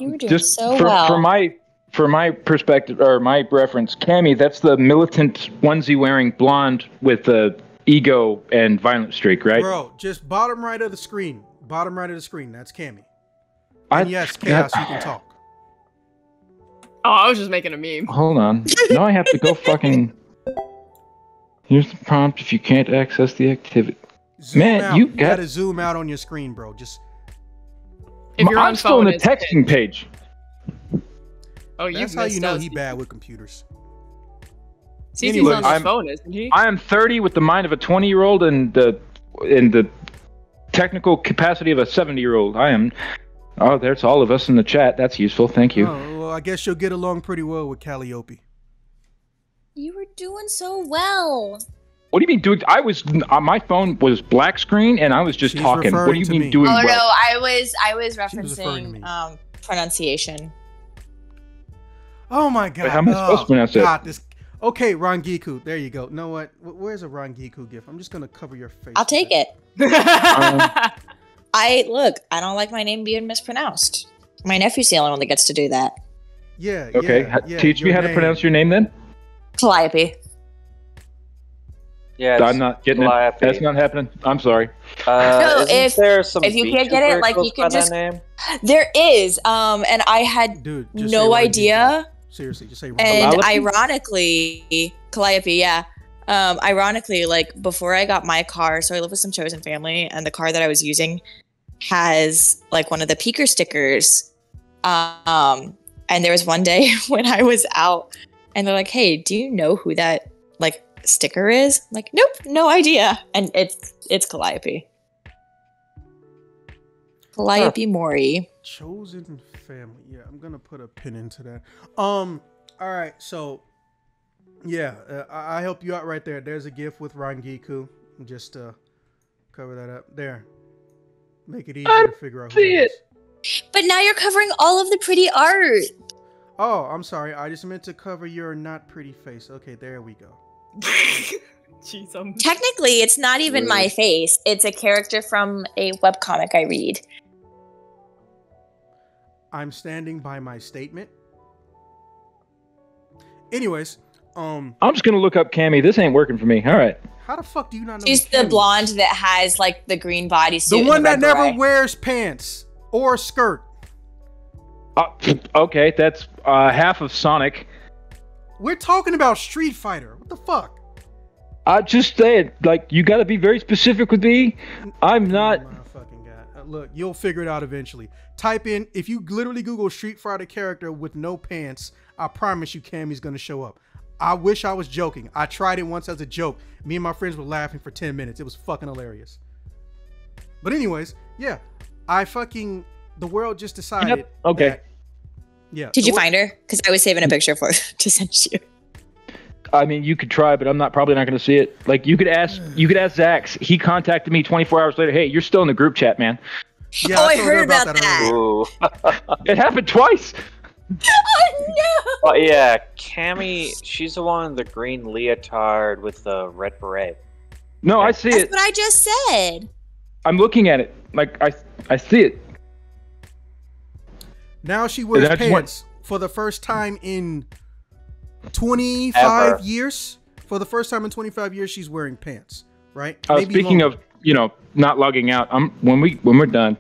You were doing Just so for, well. For my perspective, or my reference, Cammy, that's the militant onesie wearing blonde with the ego and violent streak, right? Bro, just bottom right of the screen. Bottom right of the screen. That's Cammy. And yes, Chaos, you can talk. Oh, I was just making a meme. Hold on. Now I have to go fucking... Here's the prompt if you can't access the activity. Zoom Man, out. you gotta zoom out on your screen, bro. Just... If you're I'm on still phone, in the it's texting page. Oh, you That's how you know out. he bad with computers. CC's Anyway, on his phone, isn't he? I am 30 with the mind of a 20-year-old and the technical capacity of a 70-year-old. I am... Oh, there's all of us in the chat. That's useful. Thank you. Oh, well, I guess you'll get along pretty well with Calliope. You were doing so well. What do you mean, dude? I was... my phone was black screen and I was just She's talking. What do referring you to mean me. doing Oh well? no, I was referring to referencing me. pronunciation. Oh my god. Wait, how am I supposed to pronounce it? God, this... Okay, Rangiku. There you go. You know what? Where's a Rangiku gif? I'm just gonna cover your face. I'll take it. Um, I don't like my name being mispronounced. My nephew's the only one that gets to do that. Yeah. okay, yeah, teach me your how to name. pronounce your name then? Calliope. Yeah, I'm not getting Calliope. it. That's not happening. I'm sorry. No, if- there some if you can't get it, like, you can just- name? There is, and I had Dude, just no say Rangiku. idea. Seriously, just say Rangiku. And Calliope? ironically, Calliope, yeah. Ironically, like before I got my car, so I live with some chosen family, and the car that I was using has like one of the peaker stickers. And there was one day when I was out, and they're like, "Hey, do you know who that like sticker is?" I'm like, nope, no idea. And it's Calliope. Calliope Mori. Chosen family. Yeah, I'm gonna put a pin into that. All right, so yeah, I help you out right there. There's a GIF with Rangiku. Just cover that up there. Make it easier to figure out who it is. But now you're covering all of the pretty art. Oh, I'm sorry. I just meant to cover your not pretty face. Okay, there we go. Jeez, Technically, it's not even my face. It's a character from a webcomic I read. I'm standing by my statement. Anyways, I'm just gonna look up Cammy. This ain't working for me. All right. how the fuck do you not know? She's who the Cammy is? blonde that has like the green bodysuit. The and one that red never beret. wears pants or a skirt. Okay, that's half of Sonic. We're talking about Street Fighter. What the fuck? I just said, like, you got to be very specific with me. I'm not. Oh my fucking god! Look, you'll figure it out eventually. Type in, if you literally Google Street Fighter character with no pants, I promise you Cammy's gonna show up. I wish I was joking. I tried it once as a joke. Me and my friends were laughing for 10 minutes. It was fucking hilarious. But anyways, yeah, the world just decided. Yep. Okay. that- yeah. Did you find her? Because I was saving a picture for to send you. I mean, you could try, but I'm probably not going to see it. Like, you could ask Zax. He contacted me 24 hours later. Hey, you're still in the group chat, man. Yeah, I told her heard about that. earlier. Ooh. It happened twice. Oh no! Well, yeah, Cammy, she's the one in the green leotard with the red beret. No, I see That's it. what I just said. I'm looking at it. Like, I see it. Now she wears That's pants for the first time in 25 Ever. years. For the first time in 25 years, she's wearing pants, right? Speaking longer. of, not logging out, when we're done,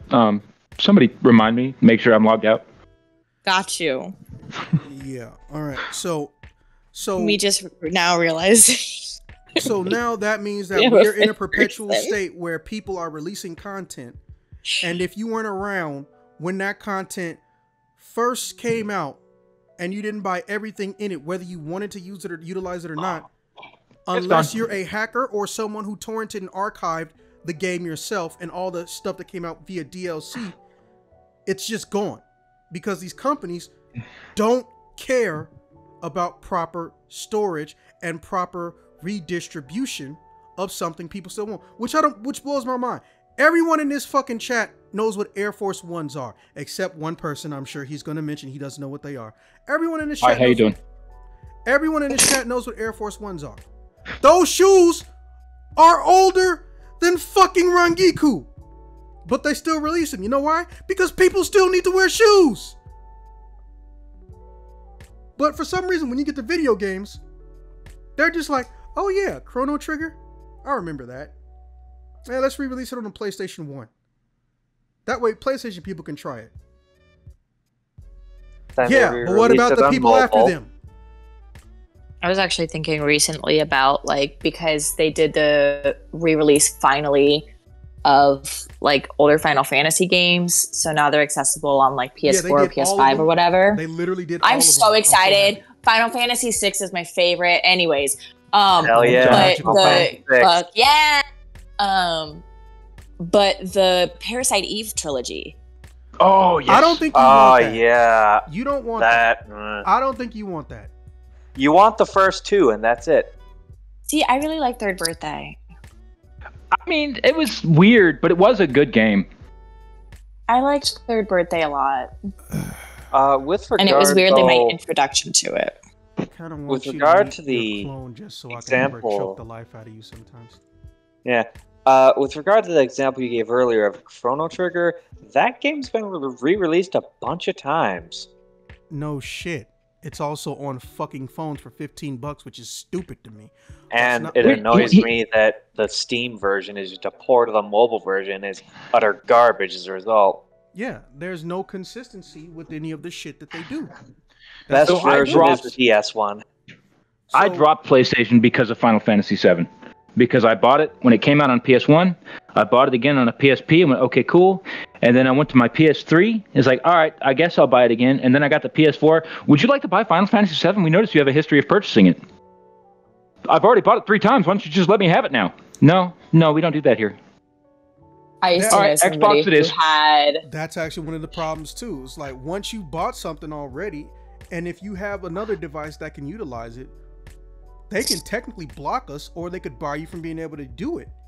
somebody remind me, make sure I'm logged out. Got you. Yeah. All right. So We just now realize. so now that means that Yeah, we're in a but- perpetual state where people are releasing content, and if you weren't around when that content first came out and you didn't buy everything in it, whether you wanted to use it or utilize it or not, unless done. you're a hacker or someone who torrented and archived the game yourself and all the stuff that came out via DLC, it's just gone. Because these companies don't care about proper storage and proper redistribution of something people still want, which blows my mind. Everyone in this fucking chat knows what Air Force Ones are, except one person. I'm sure he's going to mention he doesn't know what they are. Everyone in this chat. Hi, how you doing? Everyone in this chat knows what Air Force Ones are. Those shoes are older than fucking Rangiku, but they still release them. You know why? Because people still need to wear shoes. But for some reason, when you get to video games, they're just like, oh yeah, Chrono Trigger. I remember that. Yeah, let's re-release it on the PlayStation 1. That way, PlayStation people can try it. Then Yeah, they but what re-released about it the on people after mobile. them? I was actually thinking recently about because they did the re-release finally of older Final Fantasy games, so now they're accessible on PS4 Yeah, or they did all of PS5 or them. whatever. They literally did all I'm of so them. excited. happy. Final Fantasy 6 is my favorite. Anyways, Hell yeah. but but the Parasite Eve trilogy. Oh, yes. I don't think you Oh, want that. yeah. You don't want that. That. I don't think you want that. You want the first two, and that's it. See, I really like Third Birthday. I mean, it was weird, but it was a good game. I liked Third Birthday a lot, With regard, and it was weirdly my though, introduction to it. I kind of want With you regard to to meet the your clone just so I can example- never choke the life out of you sometimes. Yeah. With regard to the example you gave earlier of Chrono Trigger, that game's been re-released a bunch of times. No shit. It's also on fucking phones for $15, which is stupid to me. And not- it Wait, annoys he- me that the Steam version is just a port of the mobile version is utter garbage as a result. Yeah, there's no consistency with any of the shit that they do. Best So I version is dropped- the DS one. I So- dropped PlayStation because of Final Fantasy VII. Because I bought it when it came out on PS1. I bought it again on a PSP and went, okay, cool. And then I went to my PS3. It's like, all right, I guess I'll buy it again. And then I got the PS4. Would you like to buy Final Fantasy VII? We noticed you have a history of purchasing it. I've already bought it 3 times. Why don't you just let me have it now? No, we don't do that here. I used to All know right, somebody Xbox it who is. had. That's actually one of the problems too. It's like once you bought something already, and if you have another device that can utilize it, they can technically block us, or they could bar you from being able to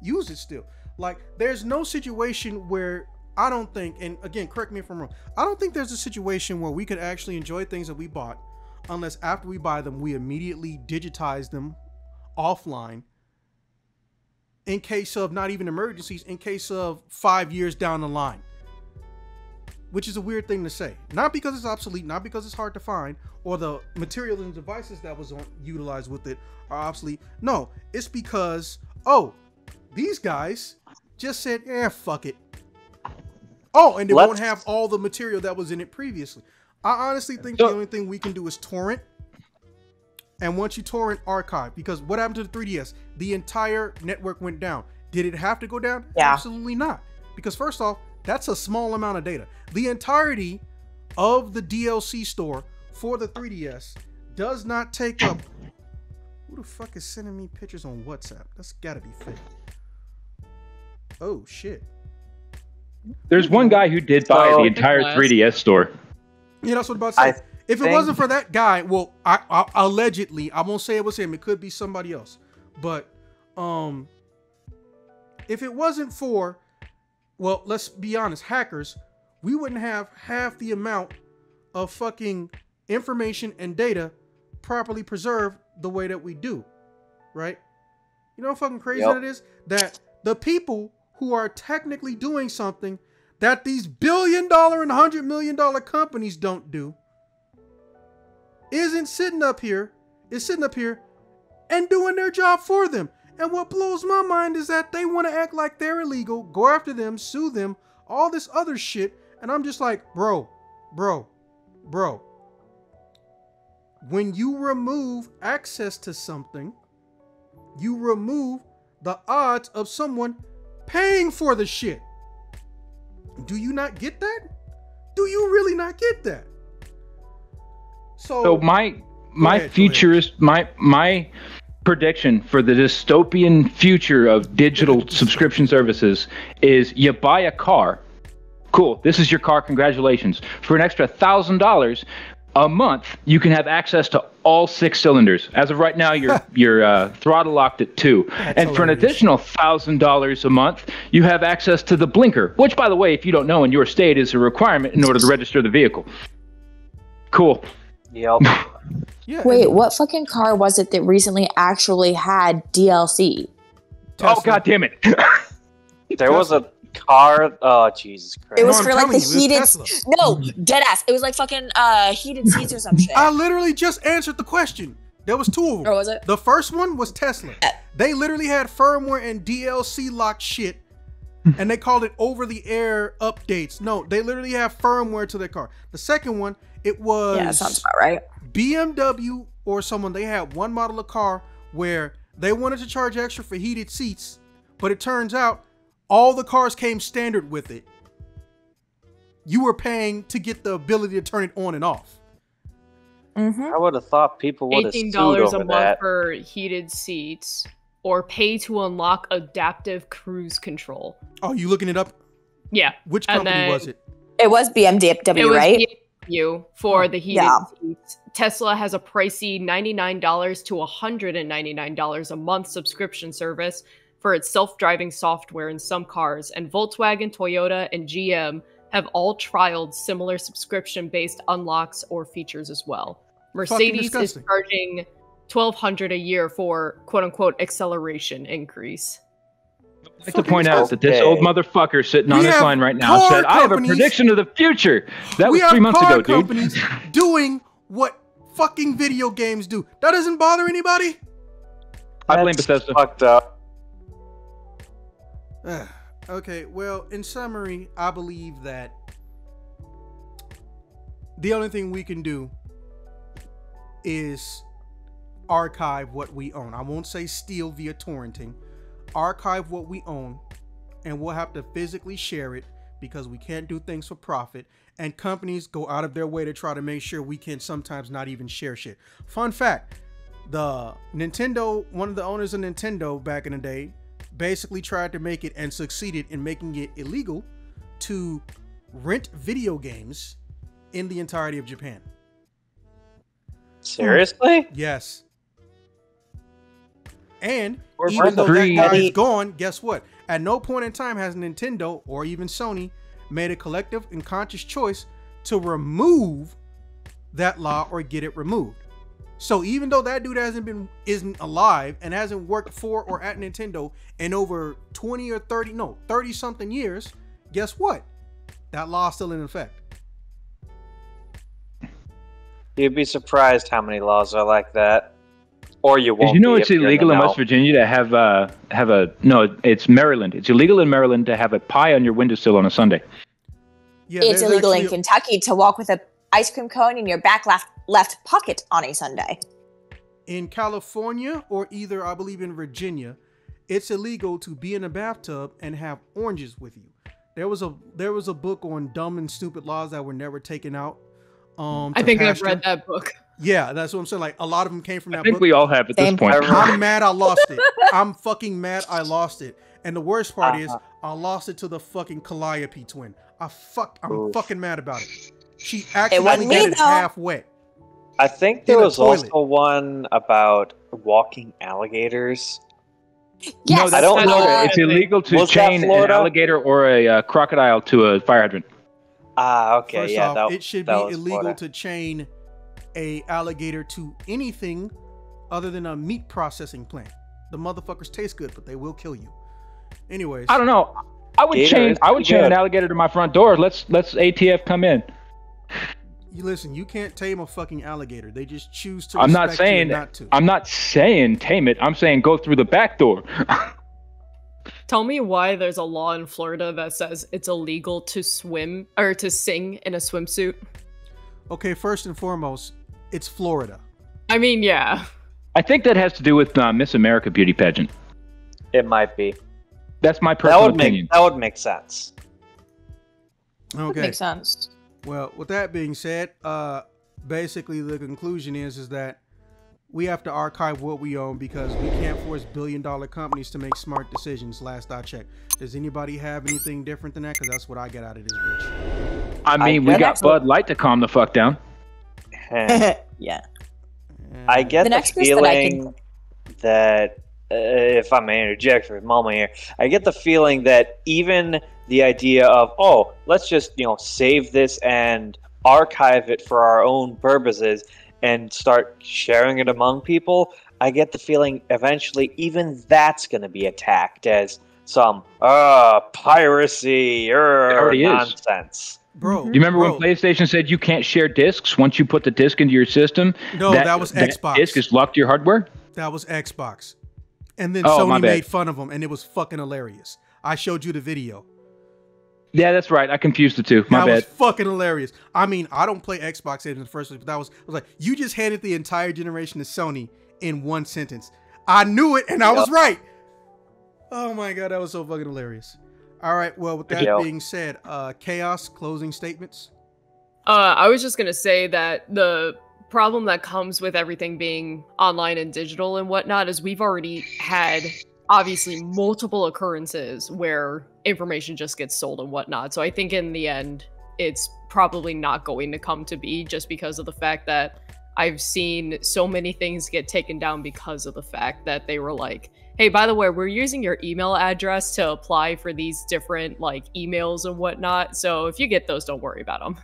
use it still. Like, there's no situation where I don't think, and again, correct me if I'm wrong, I don't think there's a situation where we could actually enjoy things that we bought unless after we buy them, we immediately digitize them offline in case of not even emergencies, in case of 5 years down the line. Which is a weird thing to say. Not because it's obsolete, not because it's hard to find, or the material and devices that was utilized with it are obsolete. No, it's because, these guys just said, fuck it. Oh, and they won't have all the material that was in it previously. I honestly think the only thing we can do is torrent. And once you torrent, archive. Because what happened to the 3DS? The entire network went down. Did it have to go down? Yeah. Absolutely not. Because first off, that's a small amount of data. The entirety of the DLC store for the 3DS does not take up... Who the fuck is sending me pictures on WhatsApp? That's gotta be fake. Oh, shit. There's one guy who did buy the entire 3DS store. Yeah, that's what I'm about to say. If it wasn't for that guy, well, I allegedly, I won't say it was him. It could be somebody else. But if it wasn't for, well, let's be honest, hackers, we wouldn't have half the amount of fucking information and data properly preserved the way that we do, right? You know how fucking crazy that it is? That the people who are technically doing something that these $1 billion and $100 million companies don't do is sitting up here and doing their job for them. And what blows my mind is that they want to act like they're illegal, go after them, sue them, all this other shit. And I'm just like, bro. When you remove access to something, you remove the odds of someone paying for the shit. Do you not get that? Do you really not get that? So my futurist, my prediction for the dystopian future of digital subscription services is you buy a car. Cool. This is your car. Congratulations. For an extra $1,000 a month, you can have access to all 6 cylinders. As of right now, you're throttle locked at 2. And for an additional $1,000 a month, you have access to the blinker, which, by the way, if you don't know, in your state is a requirement in order to register the vehicle. Cool. Yep. Wait, what fucking car was it that recently actually had DLC? Tesla. Oh, God damn it. There was a car. Oh, Jesus Christ. It was for like the heated. No, Mm-hmm. dead ass. It was like fucking heated seats or some shit. I literally just answered the question. There was 2 of them. Or was it? The first one was Tesla. They literally had firmware and DLC locked shit, and they called it over-the-air updates. No, they literally have firmware to their car. The second one, it was that sounds about right. BMW or someone. They had one model of car where they wanted to charge extra for heated seats, but it turns out all the cars came standard with it. You were paying to get the ability to turn it on and off. Mm-hmm. I would have thought people would have sued $18 over a month that. for heated seats, or pay to unlock adaptive cruise control. Oh, you looking it up? Yeah. Which And company then was it? It was BMW, It was right? BMW for the heated Yeah. seats. Tesla has a pricey $99 to $199 a month subscription service for its self-driving software in some cars, and Volkswagen, Toyota, and GM have all trialed similar subscription-based unlocks or features as well. Mercedes is disgusting. charging $1,200 a year for quote-unquote acceleration increase. I'd like to point out that this old motherfucker sitting on We this have line right now car said, I have a companies- prediction of the future. That We was have 3 months car ago, dude. companies doing what fucking video games do. That doesn't bother anybody? I blame That's Bethesda. fucked up. Okay, well, in summary, I believe that the only thing we can do is archive what we own. I won't say steal via torrenting. Archive what we own, and we'll have to physically share it because we can't do things for profit. And companies go out of their way to try to make sure we can sometimes not even share shit. Fun fact, the Nintendo, one of the owners of Nintendo back in the day, basically tried to make it and succeeded in making it illegal to rent video games in the entirety of Japan. Seriously? Yes. And Or even though that free. guy is gone, guess what? At no point in time has Nintendo or even Sony made a collective and conscious choice to remove that law or get it removed. So even though that dude isn't alive and hasn't worked for or at Nintendo in over 30 something years, guess what? That law is still in effect. You'd be surprised how many laws are like that. Or you won't. Did you know be it's if you're illegal in the West Virginia to have a no? It's Maryland. It's illegal in Maryland to have a pie on your windowsill on a Sunday. Yeah, It's there's illegal in actually- Kentucky to walk with an ice cream cone in your back left pocket on a Sunday. In California or either, I believe, in Virginia, it's illegal to be in a bathtub and have oranges with you. There was a book on dumb and stupid laws that were never taken out. I think I've read that book. Yeah, that's what I'm saying. Like, a lot of them came from that I think book. we all have at this Same. point. I'm mad I lost it. I'm fucking mad I lost it. And the worst part is I lost it to the fucking Calliope twin. I'm fucking mad about it. She actually wasn't me, got it though. half wet. I think there In a was toilet. also one about walking alligators. Yes, No, I don't know. It's illegal to Was that chain an Florida? alligator or a crocodile to a fire hydrant. Okay, First yeah, off, it should be that was illegal Florida. to chain a alligator to anything other than a meat processing plant. The motherfuckers taste good, but they will kill you. Anyways, I don't know. I would Gator chain is an pretty good. alligator to my front door. Let's ATF come in. you listen. You can't tame a fucking alligator. They just choose to. I'm not respect you saying and not to. I'm not saying tame it. I'm saying go through the back door. Tell me why there's a law in Florida that says it's illegal to swim or to sing in a swimsuit. Okay, first and foremost, it's Florida. I mean, yeah. I think that has to do with Miss America beauty pageant. It might be. That's my That personal would opinion. make sense. Okay. Makes sense. Well, with that being said, basically the conclusion is that we have to archive what we own because we can't force billion-dollar companies to make smart decisions. Last I checked. Does anybody have anything different than that? Because that's what I get out of this bitch. I mean, we get got it. Bud Light to calm the fuck down. Yeah. I get The the, next piece that I feeling that, if I may interject for a moment here, I get the feeling that even the idea of, oh, let's just, save this and archive it for our own purposes and start sharing it among people, I get the feeling eventually even that's going to be attacked as some piracy already is. nonsense. Bro, Do you remember bro, when PlayStation said you can't share discs? Once you put the disc into your system, No, that was Xbox. disc is locked to your hardware. That was Xbox. And then Oh, my Sony bad. made fun of them, and it was fucking hilarious. I showed you the video. Yeah, that's right. I confused the two. My That bad. was fucking hilarious. I mean, I don't play Xbox in the first place, but I was like, you just handed the entire generation to Sony in one sentence. I knew it, and I was right. Oh my god, that was so fucking hilarious. All right, well, with that Yep. being said, Chaos, closing statements. I was just gonna say that the problem that comes with everything being online and digital and whatnot is we've already had obviously multiple occurrences where information just gets sold and whatnot. So I think in the end, it's probably not going to come to be just because of the fact that I've seen so many things get taken down because of the fact that they were like, hey, by the way, we're using your email address to apply for these different like emails and whatnot. So if you get those, don't worry about them.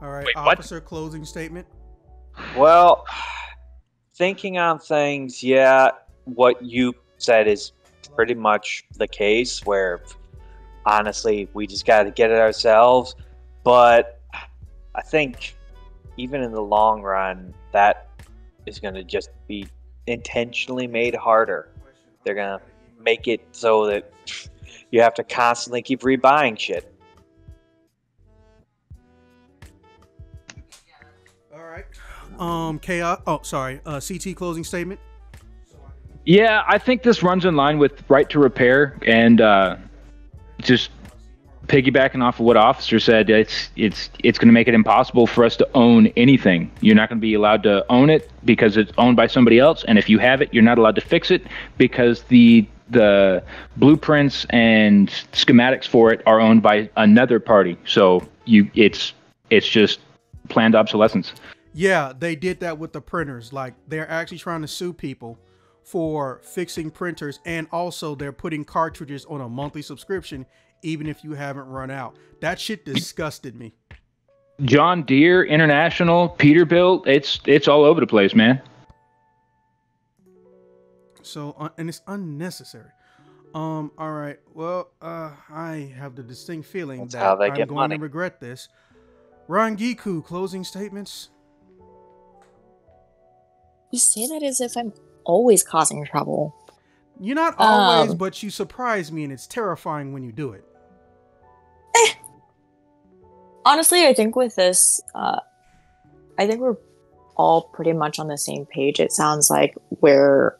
All right, Wait, what? officer, closing statement. Well, thinking on things, yeah, what you said is pretty much the case where honestly, we just got to get it ourselves. But I think even in the long run, that is going to just be intentionally made harder. They're going to make it so that you have to constantly keep rebuying shit. All right. Chaos. Oh, sorry. CT, closing statement. Yeah, I think this runs in line with right to repair and just piggybacking off of what Officer said, it's going to make it impossible for us to own anything. You're not going to be allowed to own it because it's owned by somebody else, and if you have it, you're not allowed to fix it because the blueprints and schematics for it are owned by another party. So it's just planned obsolescence. Yeah, they did that with the printers. Like, they're actually trying to sue people for fixing printers, and also they're putting cartridges on a monthly subscription even if you haven't run out. That shit disgusted me. John Deere, International, Peterbilt, it's all over the place, man. So, and it's unnecessary. All right. Well, I have the distinct feeling That's that how they I'm get going money. to regret this. Rangiku, closing statements. You say that as if I'm always causing trouble. You're not always, but you surprise me, and it's terrifying when you do it. Honestly, I think with this, I think we're all pretty much on the same page. It sounds like where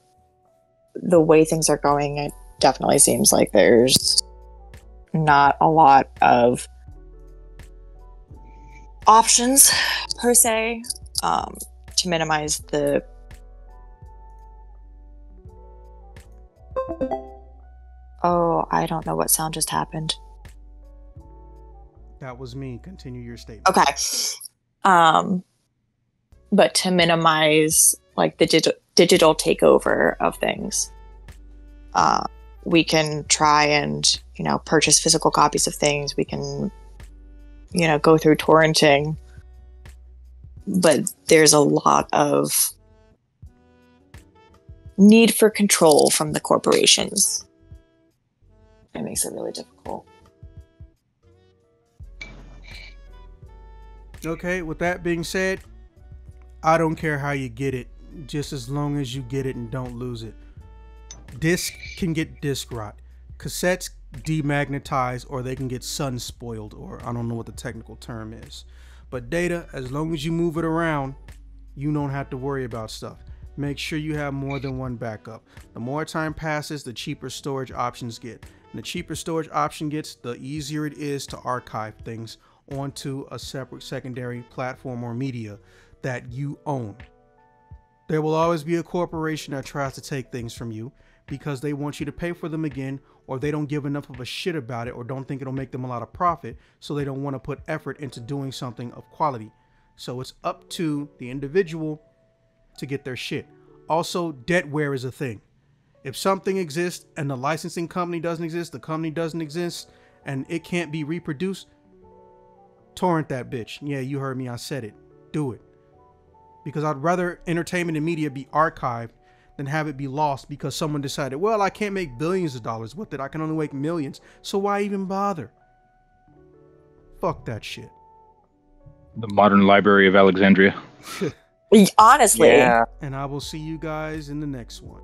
the way things are going, it definitely seems like there's not a lot of options per se to minimize the I don't know what sound just happened. That was me. Continue your statement. Okay. But to minimize like the digital takeover of things, we can try and, purchase physical copies of things. We can, go through torrenting, but there's a lot of need for control from the corporations. It makes it really difficult. Okay, with that being said, I don't care how you get it, just as long as you get it and don't lose it. Disc can get disc rot. Cassettes demagnetize, or they can get sun spoiled, or I don't know what the technical term is. But data, as long as you move it around, you don't have to worry about stuff. Make sure you have more than one backup. The more time passes, the cheaper storage options get. And the cheaper storage option gets, the easier it is to archive things onto a separate secondary platform or media that you own. There will always be a corporation that tries to take things from you because they want you to pay for them again, or they don't give enough of a shit about it, or don't think it'll make them a lot of profit, so they don't want to put effort into doing something of quality. So it's up to the individual to get their shit. Also, debtware is a thing. If something exists and the licensing company doesn't exist, the company doesn't exist, and it can't be reproduced, torrent that bitch. Yeah, you heard me, I said it. Do it. Because I'd rather entertainment and media be archived than have it be lost because someone decided, well, I can't make billions of dollars with it. I can only make millions. So why even bother? Fuck that shit. The modern Library of Alexandria. Honestly. Yeah. And I will see you guys in the next one.